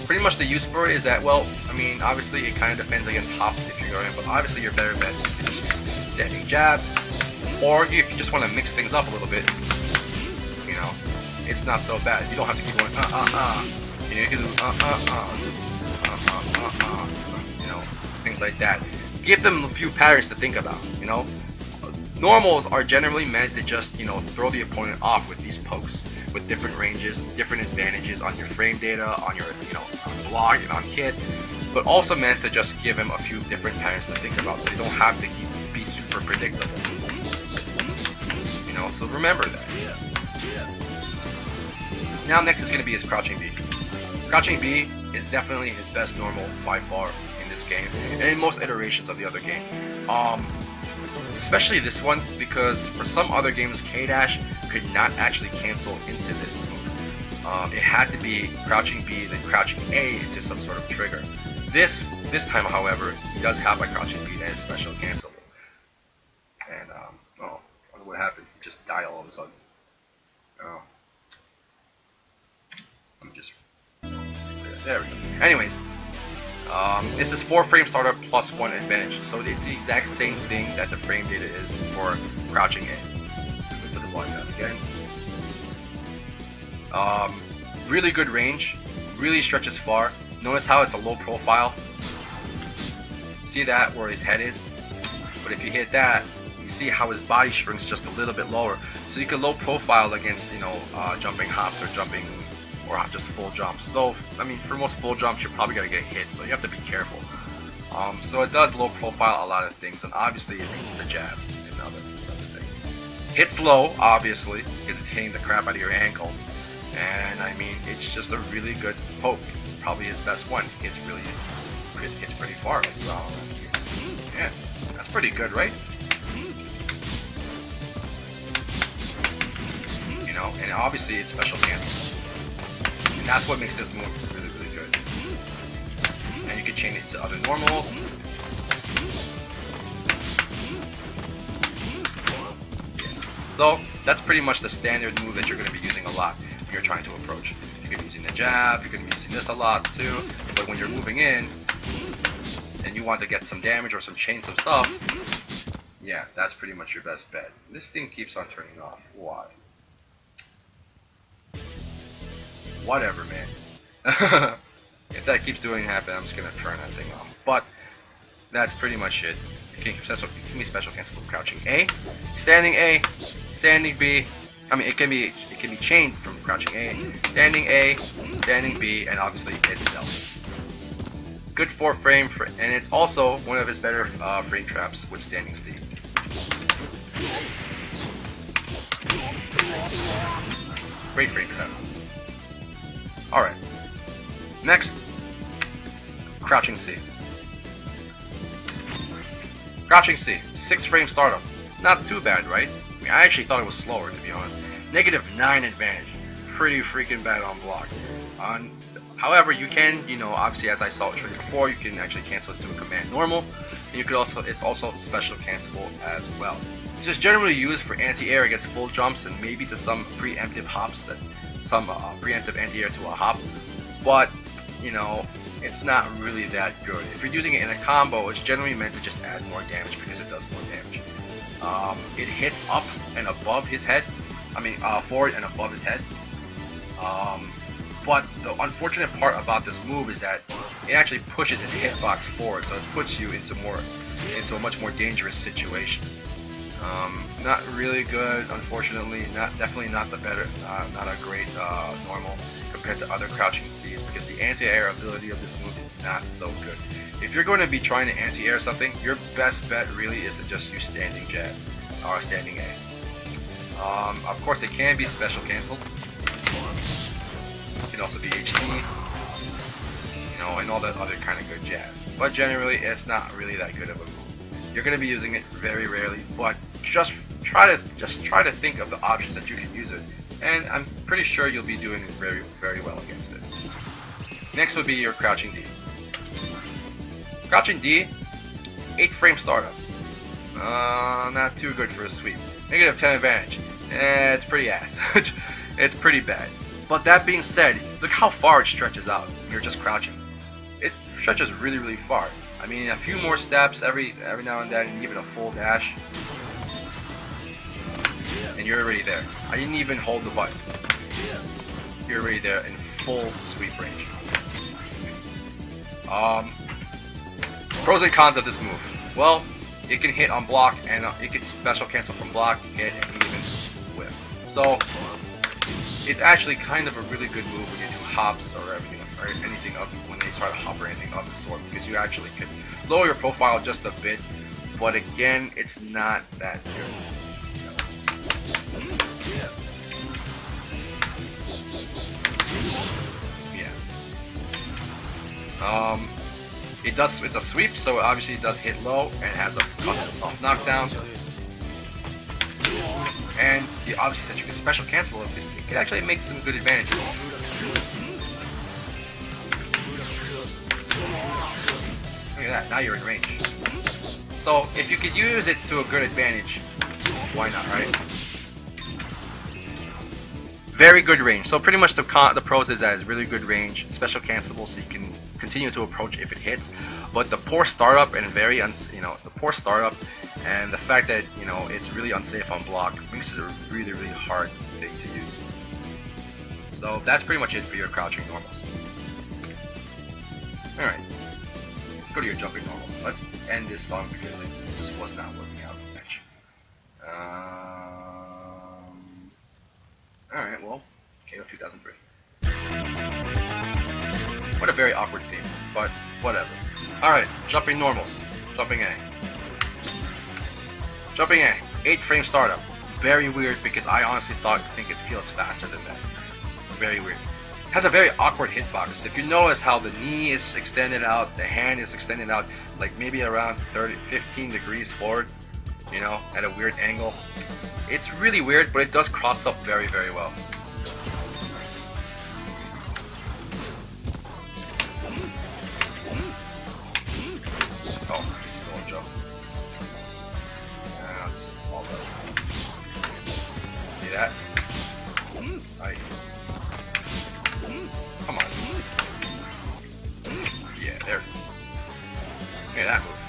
Pretty much the use for it is that, well, I mean, obviously it kind of defends against hops if you're going, but obviously your better bet is to just standing jab, or if you just want to mix things up a little bit, it's not so bad. You don't have to keep going, you can do things like that. Give them a few patterns to think about, Normals are generally meant to just, throw the opponent off with these pokes, with different ranges, different advantages on your frame data, on your, on block and on hit, but also meant to just give him a few different patterns to think about, so you don't have to be super predictable. So remember that. Now next is going to be his crouching B. Crouching B is definitely his best normal by far in this game, and in most iterations of the other game. Especially this one, because for some other games, K-Dash could not actually cancel into this move. It had to be crouching B, then crouching A into some sort of trigger. This time, however, he does have a crouching B that is special cancelable. And, I wonder what happened. He just died all of a sudden. Oh. Let me just... There we go. Anyways, this is 4 frame startup +1 advantage. So it's the exact same thing that the frame data is for crouching A. Put the volume down again. Really good range. Really stretches far. Notice how it's a low profile. See that where his head is? But if you hit that, you see how his body shrinks just a little bit lower. So you can low profile against, jumping hops or jumping, or just full jumps. Though, I mean, for most full jumps, you're probably gonna get hit, so you have to be careful. So it does low profile a lot of things, and obviously it beats the jabs and other things. Hits low, obviously, because it's hitting the crap out of your ankles. And I mean, it's just a really good poke. Probably his best one. Hits pretty far. Like, wow, yeah, that's pretty good, right? And obviously it's special cancel. And that's what makes this move really, really good. And you can chain it to other normals. So that's pretty much the standard move that you're going to be using a lot when you're trying to approach. You're going to be using the jab, you're going to be using this a lot too, but when you're moving in and you want to get some damage or some stuff, yeah, that's pretty much your best bet. This thing keeps on turning off. Why? Whatever, man. If that keeps doing happen, I'm just going to turn that thing off. But that's pretty much it. You can be special cancel from crouching A, standing B. I mean, it can be chained from crouching A, standing B, and obviously itself. Good 4 frame, and it's also one of his better frame traps with standing C. Great frame trap. Alright. Next, crouching C. Crouching C, 6 frame startup. Not too bad, right? I mean, I actually thought it was slower, to be honest. -9 advantage. Pretty freaking bad on block. However, you can, obviously as I saw it before, you can actually cancel it to a command normal, and you could also, it's also special cancelable as well. It's just generally used for anti-air against full jumps and maybe to some preemptive hops, some preemptive anti-air to a hop, but it's not really that good. If you're using it in a combo, it's generally meant to just add more damage because it does more damage. It hits up and above his head, forward and above his head. But the unfortunate part about this move is that it actually pushes his hitbox forward, so it puts you into a much more dangerous situation. Not really good, unfortunately. Definitely not the better, not a great normal compared to other crouching Cs, because the anti-air ability of this move is not so good. If you're going to be trying to anti-air something, your best bet really is to just use standing jab or standing A. Of course, it can be special canceled. It can also be HT, and all that other kind of good jazz. But generally, it's not really that good of a move. You're going to be using it very rarely, but just try to think of the options that you can use it, and I'm pretty sure you'll be doing very, very well against it. Next would be your crouching D. Crouching D, 8 frame startup. Not too good for a sweep. -10 advantage. It's pretty ass. It's pretty bad. But that being said, look how far it stretches out when you're just crouching. It stretches really, really far. I mean, a few more steps every now and then, and even a full dash, and you're already there. I didn't even hold the button. You're already there in full sweep range. Pros and cons of this move. Well, it can hit on block, and it can special cancel from block, hit, and even whip. So it's actually kind of a really good move when you do hops or anything up, when they try to hop or anything of the sort, because you actually can lower your profile just a bit, but again, it's not that good. Yeah. It's a sweep, so obviously it does hit low and has a soft knockdown. And obviously, since you can special cancel it, it can actually make some good advantages. Look at that, now you're in range. So if you could use it to a good advantage, why not, right? Very good range. So pretty much the pros is that it's really good range, special cancelable, so you can continue to approach if it hits. But the poor startup and the poor startup and the fact that it's really unsafe on block makes it a really, really hard thing to use. So that's pretty much it for your crouching normals. All right, let's go to your jumping normals. Let's end this song because it just was not working out much. Alright, well, KOF 2003. What a very awkward theme, but whatever. Alright, jumping normals. Jumping A. Jumping A, 8 frame startup. Very weird because I honestly think it feels faster than that. Very weird. Has a very awkward hitbox. If you notice how the knee is extended out, the hand is extended out, like maybe around 15 degrees forward, at a weird angle. It's really weird, but it does cross up very, very well. Oh, still a jump. Just all that. See that? Right. Come on. Yeah, there. Look at that move.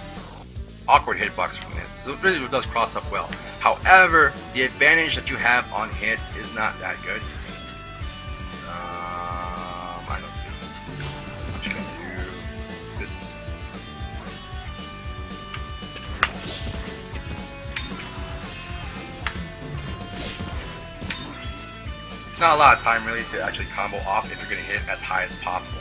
Awkward hitbox from this. It really does cross up well. However, the advantage that you have on hit is not that good. I don't know. I'm just gonna do this. Not a lot of time really to actually combo off if you're gonna hit as high as possible.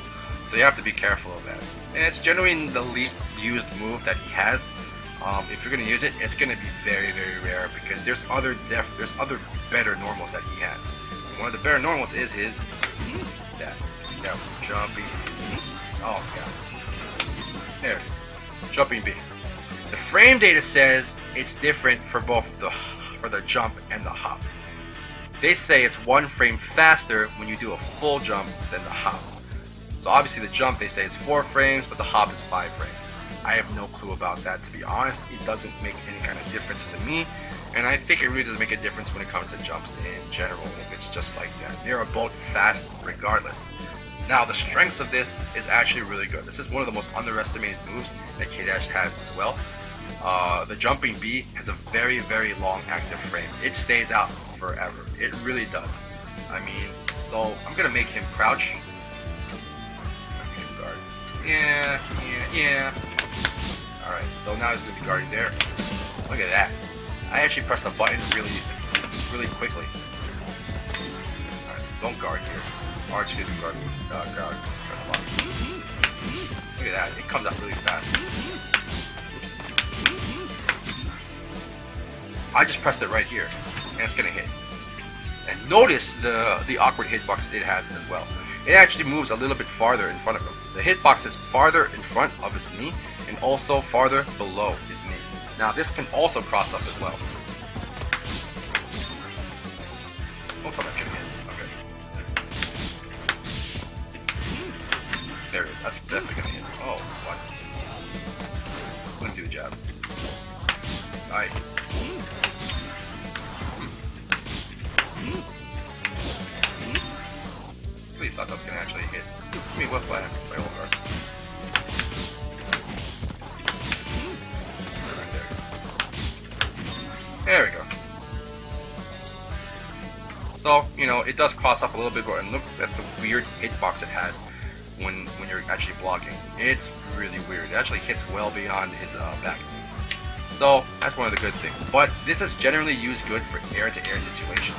So you have to be careful of that. And it's generally the least used move that he has. If you're gonna use it, it's gonna be very, very rare because there's other better normals that he has. And one of the better normals is his that jumping. Oh god, there it is, jumping B. The frame data says it's different for both the jump and the hop. They say it's 1 frame faster when you do a full jump than the hop. So obviously the jump they say is 4 frames, but the hop is 5 frames. I have no clue about that, to be honest. It doesn't make any kind of difference to me, and I think it really doesn't make a difference when it comes to jumps in general, if it's just like that. They are both fast regardless. Now the strengths of this is actually really good. This is one of the most underestimated moves that K-Dash has as well. The jumping B has a very, very long active frame. It stays out forever. It really does. I mean, so I'm gonna make him crouch. Guard. Yeah. Alright, so now he's gonna be guarding there. Look at that. I actually pressed the button really quickly. Alright, so don't guard here. Or it's gonna be guarding guard. Look at that, it comes up really fast. I just pressed it right here, and it's gonna hit. And notice the awkward hitbox it has as well. It actually moves a little bit farther in front of him. The hitbox is farther in front of his knee, and also farther below his knee. Now this can also cross up as well. Don't tell me that's gonna hit. Okay. There it is. That's definitely gonna hit. Oh, what? Couldn't do the jab. Alright. Really thought that was gonna actually hit. I mean, what plan? My old guard. There we go. So, you know, it does cross up a little bit, but look at the weird hitbox it has when you're actually blocking. It's really weird. It actually hits well beyond his back knee. So, that's one of the good things. But this is generally used good for air-to-air situations.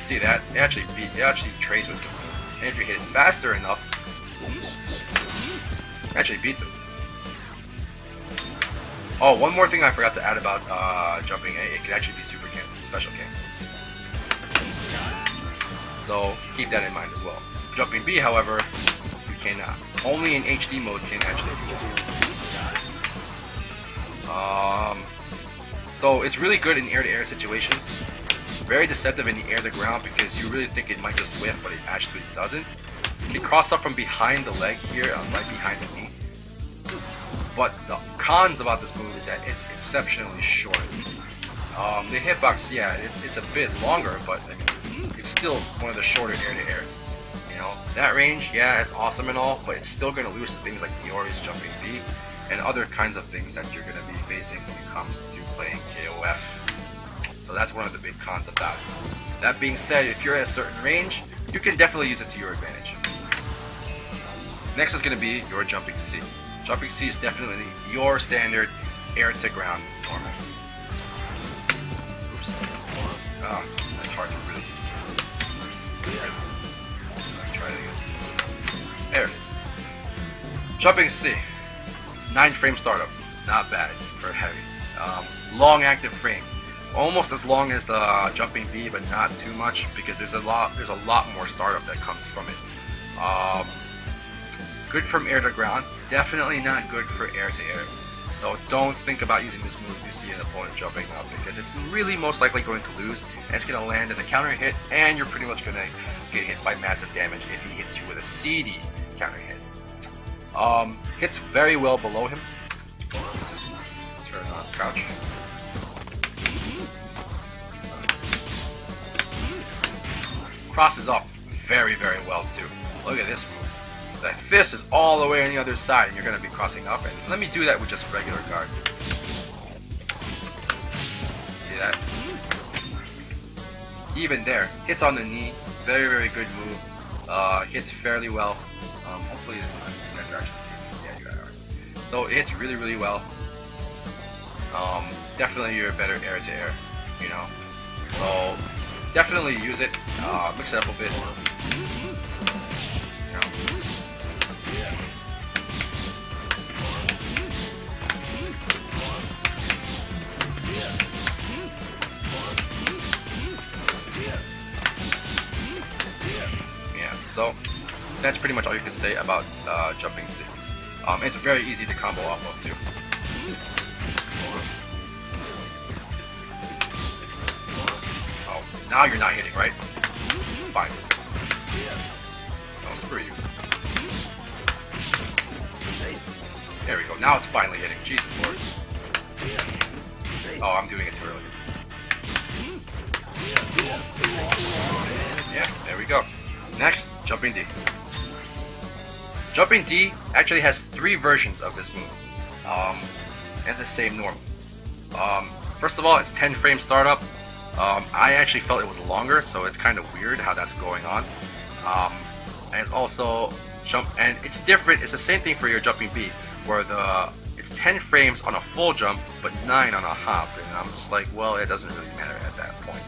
See that? It actually trades with this move. And if you hit it faster enough, it actually beats him. Oh, one more thing I forgot to add about jumping A, it can actually be super cancel, special cancel. So keep that in mind as well. Jumping B, however, you cannot. Only in HD mode can actually do it. So it's really good in air-to-air situations. Very deceptive in the air to ground because you really think it might just whiff, but it actually doesn't. It crosses up from behind the leg here, right behind the knee. But the cons about this move is that it's exceptionally short. The hitbox, yeah, it's a bit longer, but I mean, it's still one of the shorter air-to-airs. You know, that range, yeah, it's awesome and all, but it's still going to lose to things like Miori's jumping B and other kinds of things that you're going to be facing when it comes to playing KOF. So that's one of the big cons about it. That being said, if you're at a certain range, you can definitely use it to your advantage. Next is going to be your jumping C. Jumping C is definitely your standard air-to-ground normal. Oops. Oh, that's hard to really... Try it again. There it is. Jumping C. 9 frame startup. Not bad for heavy. Long active frame. Almost as long as the jumping B, but not too much because there's a lot more startup that comes from it. Good from air to ground, definitely not good for air to air. So don't think about using this move if you see an opponent jumping up because it's really most likely going to lose and it's going to land as a counter hit and you're pretty much going to get hit by massive damage if he hits you with a CD counter hit. Hits very well below him. Turn on crouch. Crosses up very, very well too. Look at this move. The fist is all the way on the other side and you're going to be crossing up. And let me do that with just regular guard. See that? Even there. Hits on the knee. Very, very good move. Hits fairly well. Hopefully this is actually see. Yeah, you got it. So it hits really, really well. Definitely your better air to air. you know. So definitely use it. Mix it up a bit. You know. Yeah. So that's pretty much all you can say about jumping C. It's very easy to combo off of too. Oh, now you're not hitting, right? Fine. Oh, screw you. There we go. Now it's finally hitting. Jesus Lord. Oh, I'm doing it too early. Yeah, there we go. Next, jumping D. Jumping D actually has 3 versions of this move, and the same norm. First of all, it's 10 frame startup. I actually felt it was longer, so it's kind of weird how that's going on. And it's also and it's different. It's the same thing for your jumping B, where it's 10 frames on a full jump, but 9 on a hop. And I'm just like, well, it doesn't really matter at that point.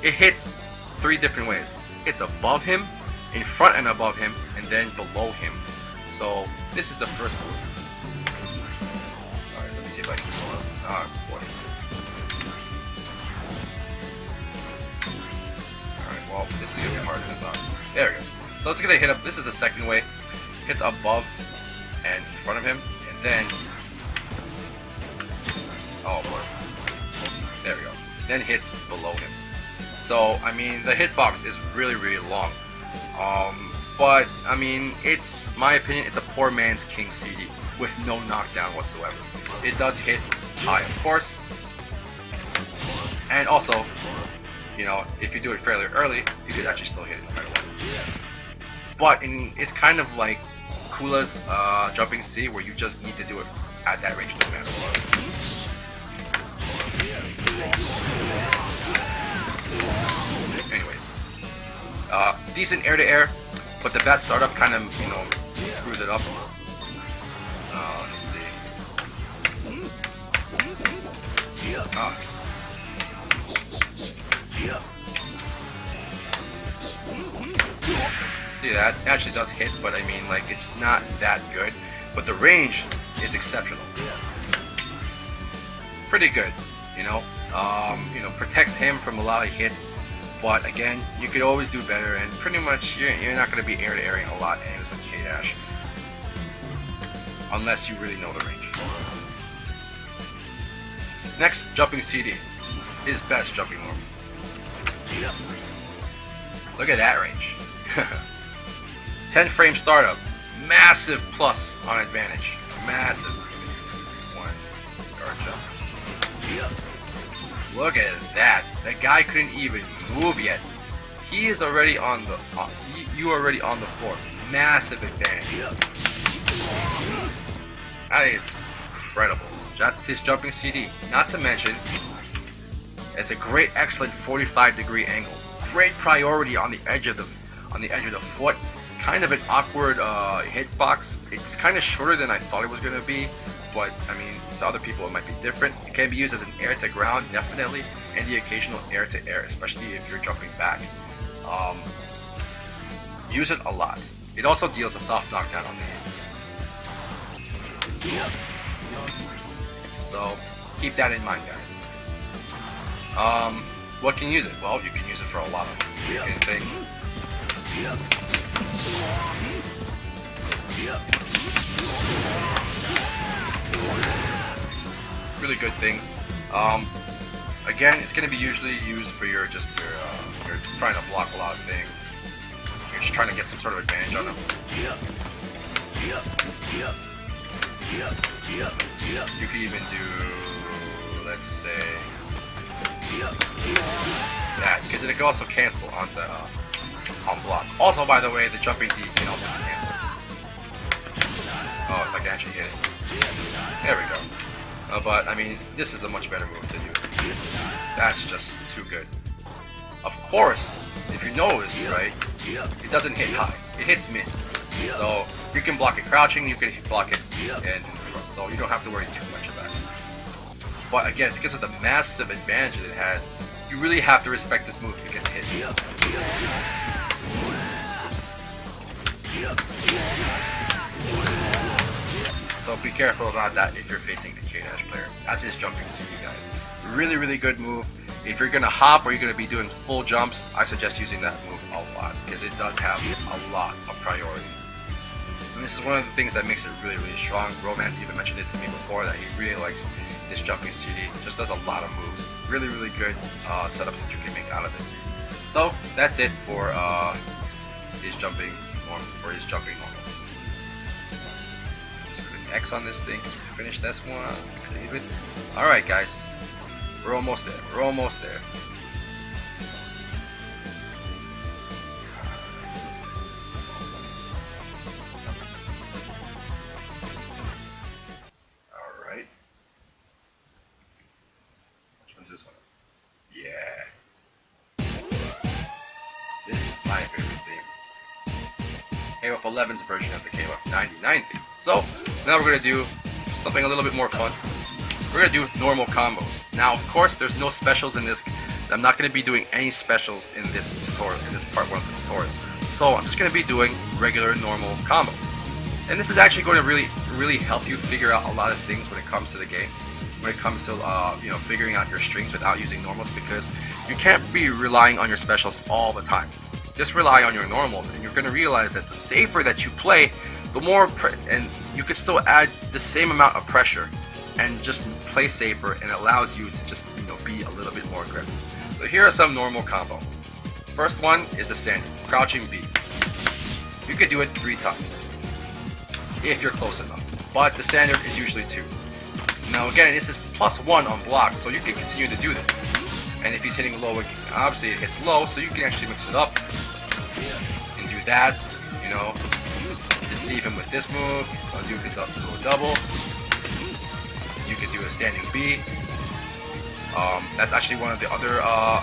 It hits 3 different ways. It's above him, in front and above him, and then below him. So this is the first move. Alright, let me see if I can go up. Oh boy. Alright, well, this is gonna be harder than I thought. There we go. So it's gonna hit up. This is the second way. Hits above and in front of him, and then oh boy. There we go. Then hits below him. So I mean the hitbox is really long. But I mean, it's my opinion. It's a poor man's King CD with no knockdown whatsoever. It does hit high, of course, and also, you know, if you do it fairly early, you could actually still hit it right away. But it's kind of like Kula's jumping C, where you just need to do it at that range, no matter what. Anyways, decent air-to-air. But the bad startup kind of, you know, screws it up. Let's see. See, that actually does hit, but I mean, like, it's not that good. But the range is exceptional. Pretty good, you know. Protects him from a lot of hits. But again, you could always do better, and pretty much you're not going to be air-to-airing a lot anyways with K-Dash. Unless you really know the range. Next, jumping CD. His best jumping move. Look at that range. 10 frame startup. Massive plus on advantage. Massive. 1 guard jump. Look at that. That guy couldn't even move yet. He is already on the you already on the floor. Massive advantage. That is incredible. That's his jumping CD. Not to mention, it's a great, excellent 45-degree angle. Great priority on the edge of the foot. Kind of an awkward hitbox. It's kind of shorter than I thought it was gonna be, but I mean, to other people it might be different. It can be used as an air to ground, definitely, and the occasional air to air, especially if you're jumping back. Use it a lot. It also deals a soft knockdown on the hands. So keep that in mind, guys. What can you use it? Well, you can use it for a lot of different things. Really good things. Again, it's going to be usually used for you're trying to block a lot of things. You're just trying to get some sort of advantage on them. You could even do, let's say, that, because it can also cancel onto on block. Also, by the way, the jumping D can also be canceled. Oh, if I can actually hit it. There we go. But I mean, this is a much better move to do. That's just too good. Of course, if you notice, right, it doesn't hit high. It hits mid. So you can block it crouching, you can block it in front. So you don't have to worry too much about it. But again, because of the massive advantage that it has, you really have to respect this move if it gets hit. So be careful about that if you're facing the K-Dash player. That's his jumping CD, guys. Really, really good move. If you're going to hop or you're going to be doing full jumps, I suggest using that move a lot because it does have a lot of priority. And this is one of the things that makes it really, really strong. Romance even mentioned it to me before that he really likes this jumping CD. It just does a lot of moves. Really, really good setups that you can make out of it. So that's it for his jumping normal. Let's put an X on this thing. Finish this one. Save it. All right, guys. We're almost there. We're almost there. Alright. Which one's this one? Yeah. This is my favorite theme. KOF 11's version of the KOF 99 theme. So, now we're going to do something a little bit more fun. We're going to do normal combos. Now, of course, there's no specials in this. I'm not going to be doing any specials in this tutorial, in this part 1 of the tutorial. So I'm just going to be doing regular, normal combos. And this is actually going to really help you figure out a lot of things when it comes to the game. When it comes to figuring out your strings without using normals, because you can't be relying on your specials all the time. Just rely on your normals, and you're going to realize that the safer that you play, the more and you can still add the same amount of pressure and just play safer, and it allows you to just be a little bit more aggressive. So here are some normal combo. First one is the standard crouching B. You could do it 3 times if you're close enough, but the standard is usually 2. Now again, this is +1 on block, so you can continue to do this. And if he's hitting low, obviously it hits low, so you can actually mix it up and do that. Deceive him with this move. You could do a double. You could do a standing B. That's actually one of the other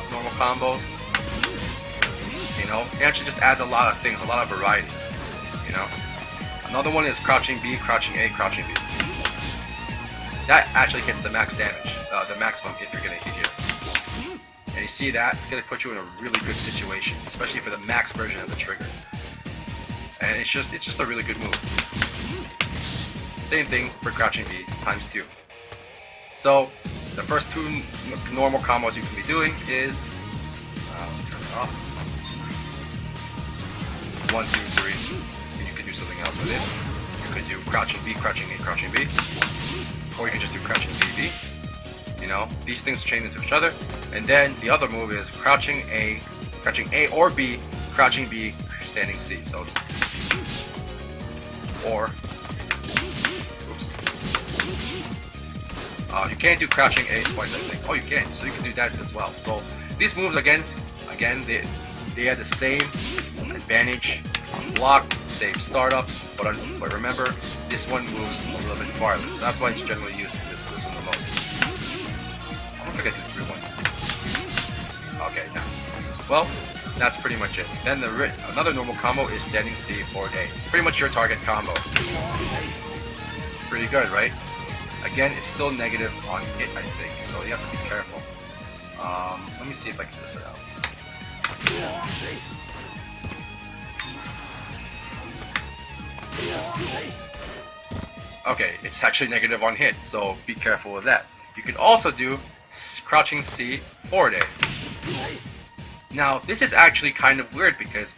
normal combos. It actually just adds a lot of things, a lot of variety. Another one is crouching B, crouching A, crouching B. That actually hits the max damage, the maximum if you're gonna hit here. And you see that, it's gonna put you in a really good situation, especially for the max version of the trigger. And it's just a really good move. Same thing for crouching B ×2. So the first 2 normal combos you can be doing is turn it off. 1, 2, 3. And you can do something else with it. You could do crouching B, crouching A, crouching B, or you can just do crouching B, B. These things chain into each other. And then the other move is crouching A or B, crouching B, standing C. So you can't do crouching A twice, I think. Oh, you can. So you can do that as well. So these moves again, they have the same advantage on block, same startup, but remember, this one moves a little bit farther. So that's why it's generally used in this one the most. I forget to do 3-1. Okay, now. Well, that's pretty much it. Then another normal combo is standing C forward A. Pretty much your target combo. Pretty good, right? Again, it's still negative on hit, I think, so you have to be careful. Let me see if I can test it out. Okay, it's actually negative on hit, so be careful with that. You can also do crouching C forward A. Now, this is actually kind of weird because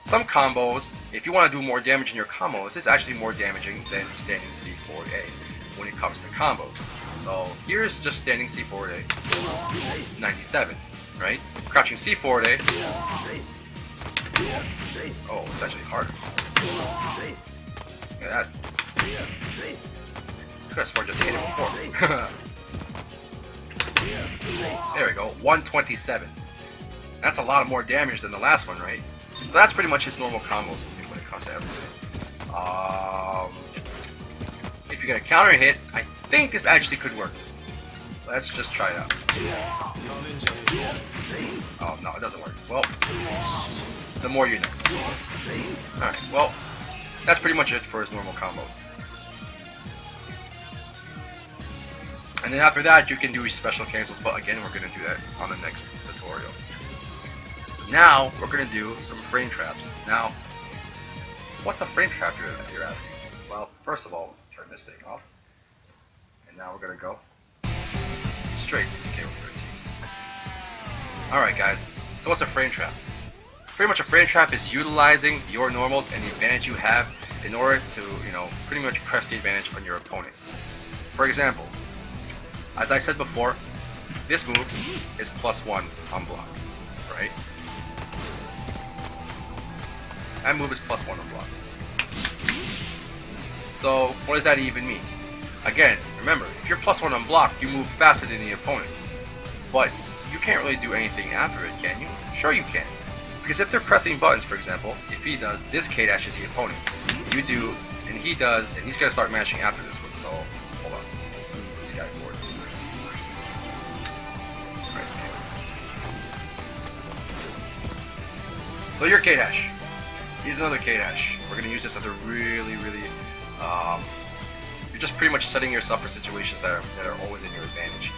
some combos, if you want to do more damage in your combo, this is actually more damaging than standing C forward A when it comes to combos. So here's just standing C forward A, 97, right? Crouching C forward A. Oh, it's actually harder. Look at that. I could have sworn just hit it before. There we go, 127. That's a lot more damage than the last one, right? So that's pretty much his normal combos when it comes to everything. If you get a counter hit, I think this actually could work. Let's just try it out. Oh, no, it doesn't work. Well, the more you know. Alright, well, that's pretty much it for his normal combos. And then after that, you can do special cancels, but again, we're going to do that on the next tutorial. So now, we're going to do some frame traps. Now, what's a frame trap, you're asking? Well, first of all, turn this thing off. And now we're going to go straight into KOF13. Alright guys, so what's a frame trap? Pretty much a frame trap is utilizing your normals and the advantage you have in order to, pretty much press the advantage on your opponent. For example, as I said before, this move is +1 on block, right? That move is +1 on block. So, what does that even mean? Again, remember, if you're +1 on block, you move faster than the opponent. But you can't really do anything after it, can you? Sure you can. Because if they're pressing buttons, for example, if he does, this K-dash is the opponent. You do, and he does, and he's going to start mashing after this one, so, hold on. This guy forward. Alright, so your K-dash. Here's another K-dash. We're going to use this as a really, you're just pretty much setting yourself for situations that are always in your advantage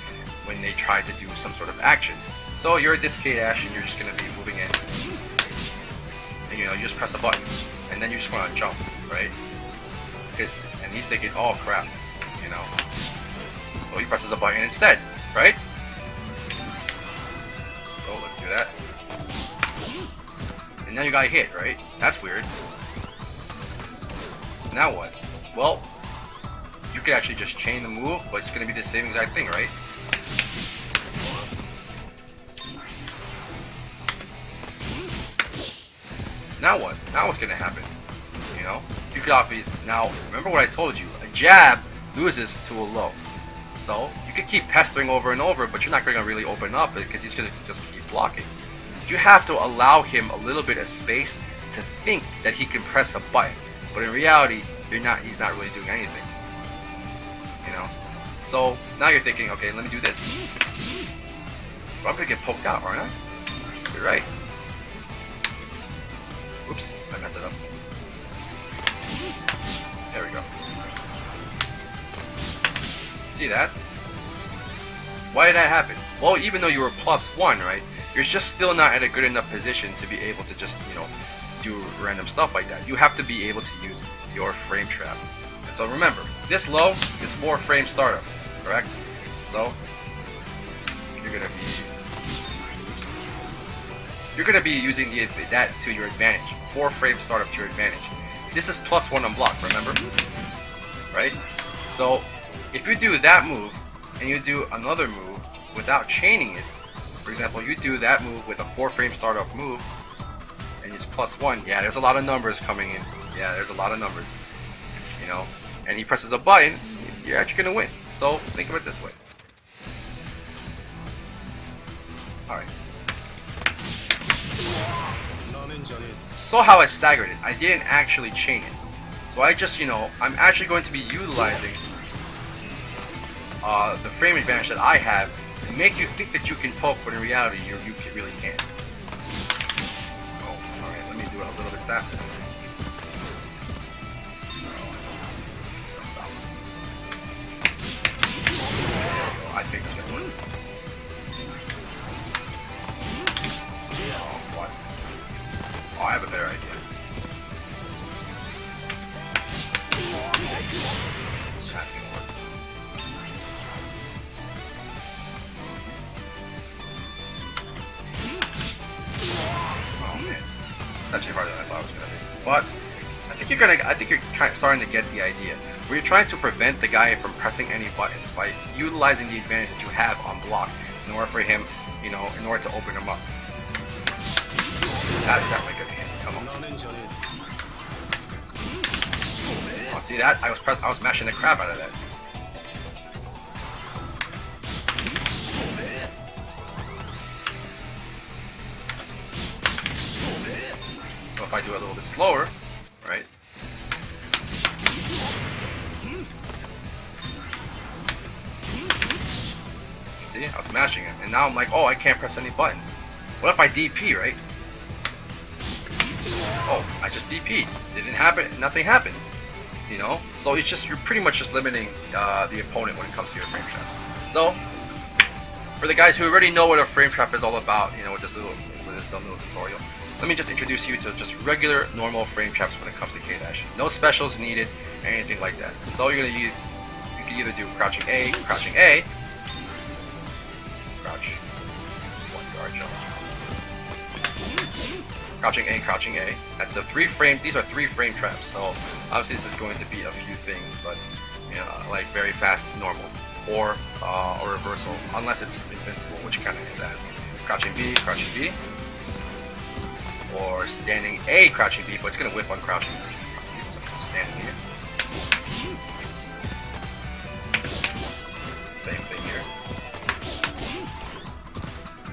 when they try to do some sort of action. So you're at this K-dash and you're just going to be moving in. And you just press a button. And then you just want to jump, right? And he's thinking, oh crap, So he presses a button instead, right? So let's do that. And now you got hit, right? That's weird. Now what? Well, you could actually just chain the move, but it's going to be the same exact thing, right? Now what? Now what's going to happen? You could obviously, now remember what I told you, a jab loses to a low. So you could keep pestering over and over, but you're not going to really open up because he's going to just keep blocking. You have to allow him a little bit of space to think that he can press a button, but in reality, he's not really doing anything. So now you're thinking, okay, let me do this. Well, I'm going to get poked out, aren't I? You're right. Oops, I messed it up. There we go. See that? Why did that happen? Well, even though you were +1, right? You're just still not at a good enough position to be able to just, do random stuff like that. You have to be able to use your frame trap. And so remember, this low is 4 frame startup, correct? So you're gonna be using that to your advantage. 4 frame startup to your advantage. This is +1 on block, remember? Right? So if you do that move and you do another move without chaining it, for example, you do that move with a 4 frame startup move and it's +1, yeah, there's a lot of numbers coming in. Yeah, there's a lot of numbers. And he presses a button, you're actually gonna win. So think of it this way. Alright. So how I staggered it, I didn't actually chain it. So I just, I'm actually going to be utilizing the frame advantage that I have to make you think that you can poke, but in reality, you really can't. Oh, alright, let me do it a little bit faster. I think it's gonna work. Oh, what? Oh, I have a better idea. That's gonna work. Oh man, that's actually harder than I thought it was gonna be. But I think you're kind of starting to get the idea. Where you're trying to prevent the guy from pressing any buttons by utilizing the advantage that you have on block in order for him, in order to open him up. That's definitely good hand. Come on. Oh, see that? I was mashing the crap out of that. So if I do it a little bit slower, right? See, I was mashing it, and now I'm like, oh, I can't press any buttons. What if I DP, right? Oh, I just DP'd. Didn't happen, nothing happened. So it's just, you're pretty much just limiting the opponent when it comes to your frame traps. So, for the guys who already know what a frame trap is all about, you know, with this little tutorial, let me just introduce you to just regular, normal frame traps when it comes to K-Dash. No specials needed, anything like that. So you're gonna use, you can either do crouching A, crouch, one guard jump. Crouching A. That's the 3 frame. These are 3 frame traps. So obviously this is going to be a few things, but you know, like very fast normals or a reversal, unless it's invincible, which kind of is as crouching B, or standing A, crouching B, but it's gonna whip on crouching C. Standing here. Same thing here.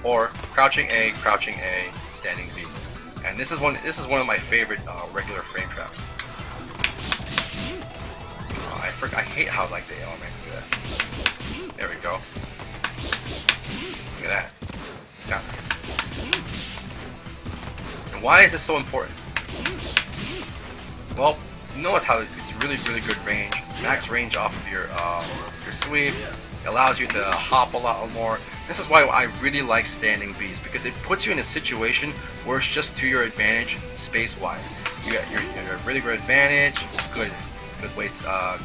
Or crouching A, standing B. And this is one of my favorite regular frame traps. I hate how like they are, man. Look at that. There we go. Look at that. Down. And why is this so important? Well, notice how it's really good range, max range off of your sweep. It allows you to hop a lot more. This is why I really like standing Bs, because it puts you in a situation where it's just to your advantage space-wise. You got your really good advantage, good weights,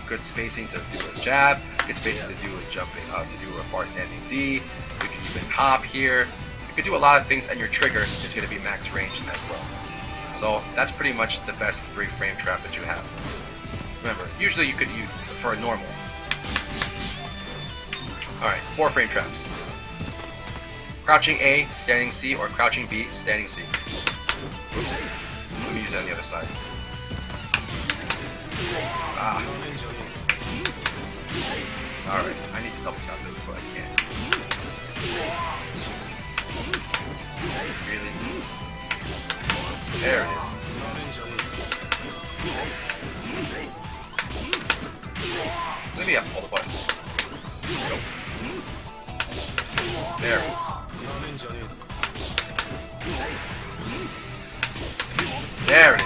good spacing to do a jab, good spacing to do a jumping, to do a far standing D. You can even hop here. You can do a lot of things, and your trigger is going to be max range as well. So that's pretty much the best 3 frame trap that you have. Remember, usually you could use for a normal. Alright, 4 frame traps. Crouching A, standing C, or crouching B, standing C. Oops. Let me use it on the other side. Ah. Alright, I need to double count this, but I can't. Really? There it is. Maybe I have to hold the button. Nope. There. There it is.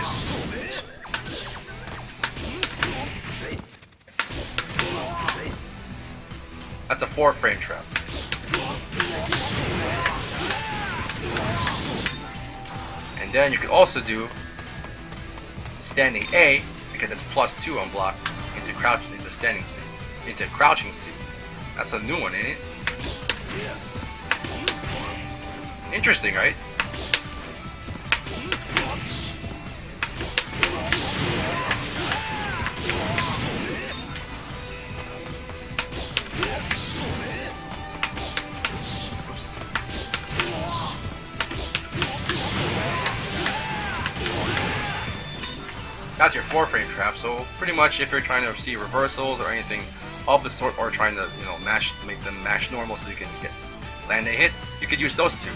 That's a 4 frame trap. And then you can also do standing A, because it's +2 on block, into standing C, into crouching C. That's a new one, ain't it? Interesting, right? That's your 4 frame trap. So pretty much, if you're trying to see reversals or anything of the sort, or trying to make them match normal so you can land a hit, you could use those 2.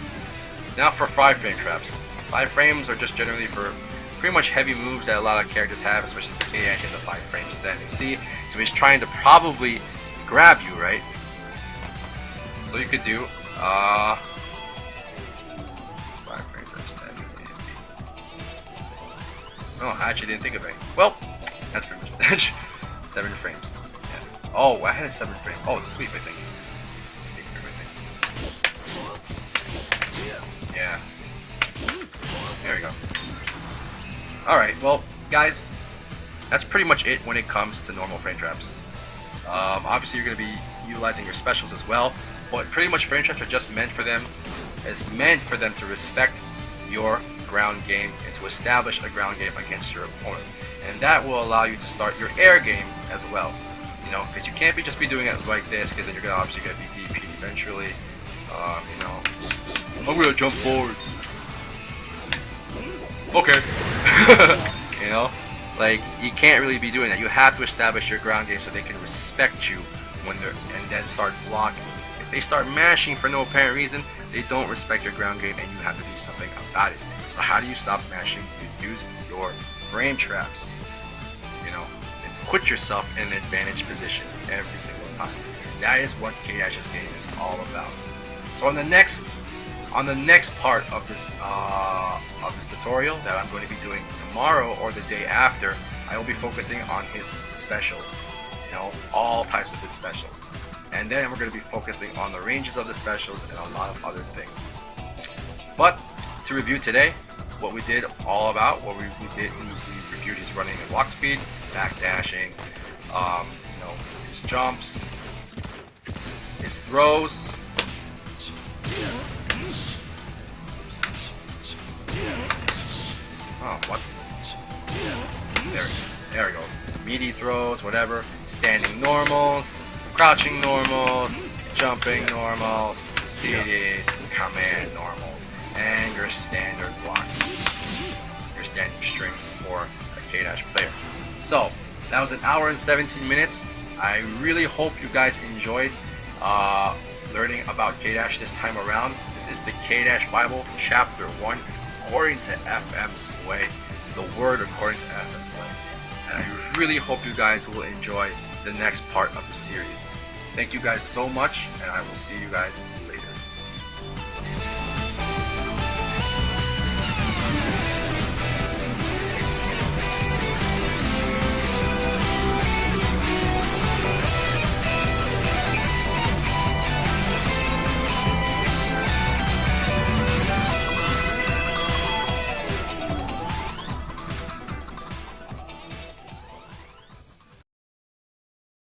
Now for 5 frame traps. 5 frames are just generally for pretty much heavy moves that a lot of characters have, especially if K has a 5 frame standing C. So he's trying to probably grab you, right? So you could do 5 frames standing C. Oh, I actually didn't think of it. Well, that's pretty much 7 frames. Yeah. Oh, I had a 7 frame. Oh, sweep, I think. Yeah. There we go. Alright, well, guys, that's pretty much it when it comes to normal frame traps. Obviously, you're going to be utilizing your specials as well, but pretty much frame traps are just meant for them. It's meant for them to respect your ground game and to establish a ground game against your opponent. And that will allow you to start your air game as well. You know, because you can't just be doing it like this, because then you're obviously going to be DP eventually. You know, I'm gonna jump forward. Okay. You know, like, you can't really be doing that. You have to establish your ground game so they can respect you when they're, and then start blocking. If they start mashing for no apparent reason, they don't respect your ground game, and you have to do something about it. So how do you stop mashing? You use your frame traps. You know, and put yourself in an advantage position every single time. That is what K-Dash's game is all about. So on the next part of this tutorial that I'm going to be doing tomorrow or the day after, I will be focusing on his specials. You know, all types of his specials. and then we're going to be focusing on the ranges of the specials and a lot of other things. But to review today, what we did all about, what we reviewed his running and walk speed, backdashing, his jumps, his throws. Oh, what? There we go. Meaty throws, whatever. Standing normals, crouching normals, jumping normals, CDs, command normals, and your standard blocks. Your standing strings for a K-Dash player. So, that was an hour and 17 minutes. I really hope you guys enjoyed learning about K-Dash this time around. This is the K-Dash Bible, Chapter 1, according to FM Sway, the word according to FM Sway. And I really hope you guys will enjoy the next part of the series. Thank you guys so much, and I will see you guys